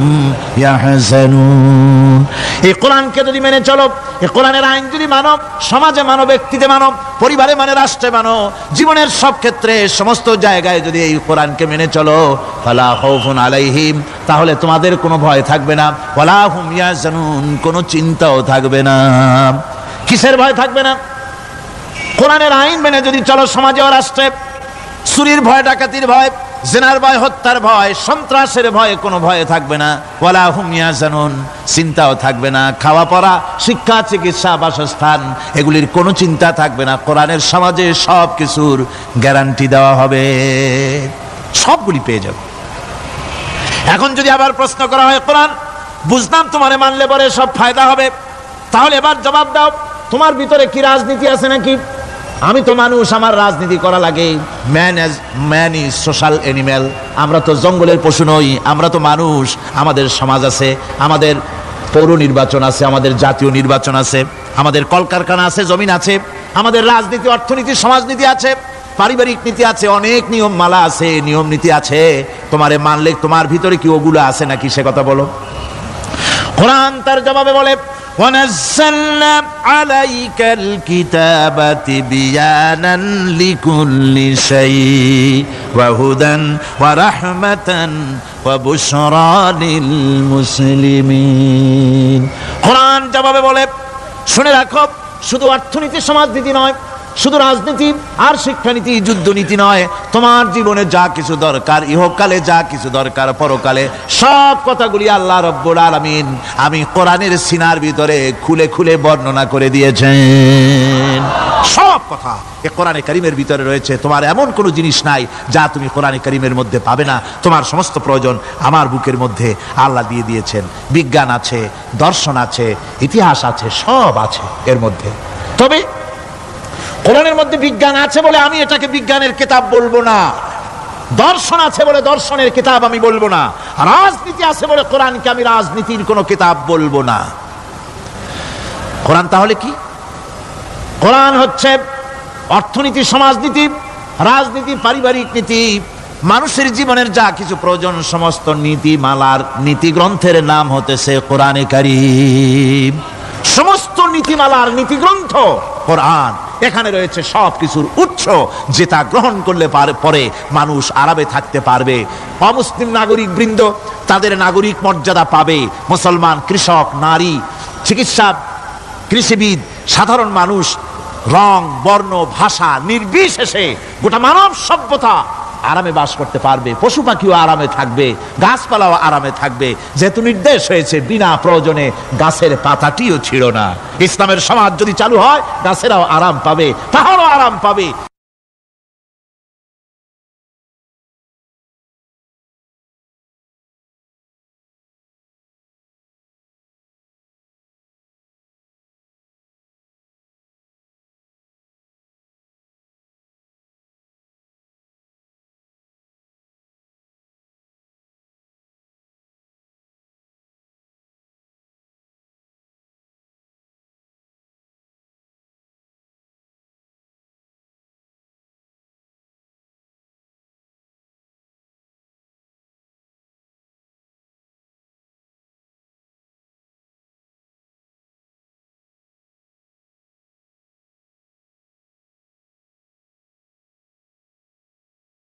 ইয়াহজানুন। এই কোরআনকে যদি মেনে চলো, এই কোরআনের আইন যদি মানো, সমাজে মানো, ব্যক্তিতে মানো, পরিবারে মানে, রাষ্ট্রে মানো, জীবনের সব ক্ষেত্রে সমস্ত জায়গায় যদি এই কোরআনকে মেনে চলো, ফালা খাউফুন আলাইহিম, তাহলে তোমাদের কোনো ভয় থাকবে না, ওয়ালা হুম ইয়াহজানুন, কোনো চিন্তাও থাকবে না। কিসের ভয় থাকবে না? কোরআনের আইন মেনে যদি চলো সমাজে ও রাষ্ট্রে, চুরির ভয়, ডাকাতির ভয়, জিনার ভয়, হত্যার ভয়, সন্ত্রাসের ভয়, কোনো ভয় থাকবে না। ওয়ালা হুম ইয়াহজানুন, চিন্তাও থাকবে না। খাওয়া পড়া, শিক্ষা, চিকিৎসা, বাসস্থান, এগুলির কোনো চিন্তা থাকবে না। কোরআনের সমাজে সব কিছুর গ্যারান্টি দেওয়া হবে, সবগুলি পেয়ে যাবে। এখন যদি আবার প্রশ্ন করা হয়, কোরআন বুঝলাম তোমারে মানলে পরে সব ফায়দা হবে, তাহলে এবার জবাব দাও, তোমার ভিতরে কি রাজনীতি আছে নাকি? আমি তো মানুষ, আমার রাজনীতি করা লাগে। ম্যান ইজ সোশ্যাল অ্যানিম্যাল, আমরা তো জঙ্গলের পশু নই, আমরা তো মানুষ। আমাদের সমাজ আছে, আমাদের পৌর নির্বাচন আছে, আমাদের জাতীয় নির্বাচন আছে, আমাদের কলকারখানা আছে, জমিন আছে, আমাদের রাজনীতি, অর্থনীতি, সমাজনীতি আছে, পারিবারিক নীতি আছে, অনেক নিয়ম মালা আছে, নিয়ম নীতি আছে। তোমারে মানলে তোমার ভিতরে কি ওগুলো আছে নাকি, সে কথা বলো। কোরআন তার জবাবে বলে, وَنَزَّلْنَا عَلَيْكَ الْكِتَابَ تِبْيَانًا لِكُلِّ شَيْءٍ وَهُدًى وَرَحْمَةً وَبُشْرَى لِلْمُسْلِمِينَ। কোরআন জবাবে বলে, শুনে রাখো, শুধু অর্থনীতি, সমাজনীতি নয়, শুধু রাজনীতি আর শিক্ষানীতি, যুদ্ধনীতি নয়, তোমার জীবনে যা কিছু দরকার, ইহকালে যা কিছু দরকার, পরকালে, সব কথাগুলি আল্লাহ রব্বুল আলামিন আমি কোরআনের সিনার ভিতরে খুলে খুলে বর্ণনা করে দিয়েছেন। সব কথা এই কোরআনে কারীমের ভিতরে রয়েছে। তোমার এমন কোনো জিনিস নাই যা তুমি কোরআনে কারীমের মধ্যে পাবে না। তোমার সমস্ত প্রয়োজন আমার বুকের মধ্যে আল্লাহ দিয়ে দিয়েছেন। বিজ্ঞান আছে, দর্শন আছে, ইতিহাস আছে, সব আছে এর মধ্যে। তবে কোরআনের মধ্যে বিজ্ঞান আছে বলে আমি এটাকে বিজ্ঞানের কিতাব বলবো না, দর্শন আছে বলে দর্শনের কিতাব আমি বলবো না, রাজনীতি আছে বলে কোরআনকে আমি রাজনীতির কোনো কিতাব বলবো না। কোরআন তাহলে কি? কোরআন হচ্ছে অর্থনীতি, সমাজনীতি, রাজনীতি, পারিবারিক নীতি, মানুষের জীবনের যা কিছু প্রয়োজন, সমস্ত নীতিমালার, নীতি গ্রন্থের নাম হতেছে কোরআনে কারীম। সমস্ত নীতিমালার নীতি গ্রন্থ কোরআন। এখানে রয়েছে সব কিছুর উৎস, যেটা গ্রহণ করলে পরে মানুষ আরামে থাকতে পারবে। অমুসলিম নাগরিক বৃন্দ তাদের নাগরিক মর্যাদা পাবে। মুসলমান, কৃষক, নারী, চিকিৎসা, কৃষিবিদ, সাধারণ মানুষ, রং, বর্ণ, ভাষা নির্বিশেষে গোটা মানব সভ্যতা আরামে বাস করতে পারবে। পশু পাখিও আরামে থাকবে, গাছপালাও আরামে থাকবে, যেহেতু নির্দেশ হয়েছে বিনা প্রয়োজনে গাছের পাতাটিও ছিঁড়ো না। ইসলামের সমাজ যদি চালু হয়, গাছেরাও আরাম পাবে, পাহাড়ও আরাম পাবে।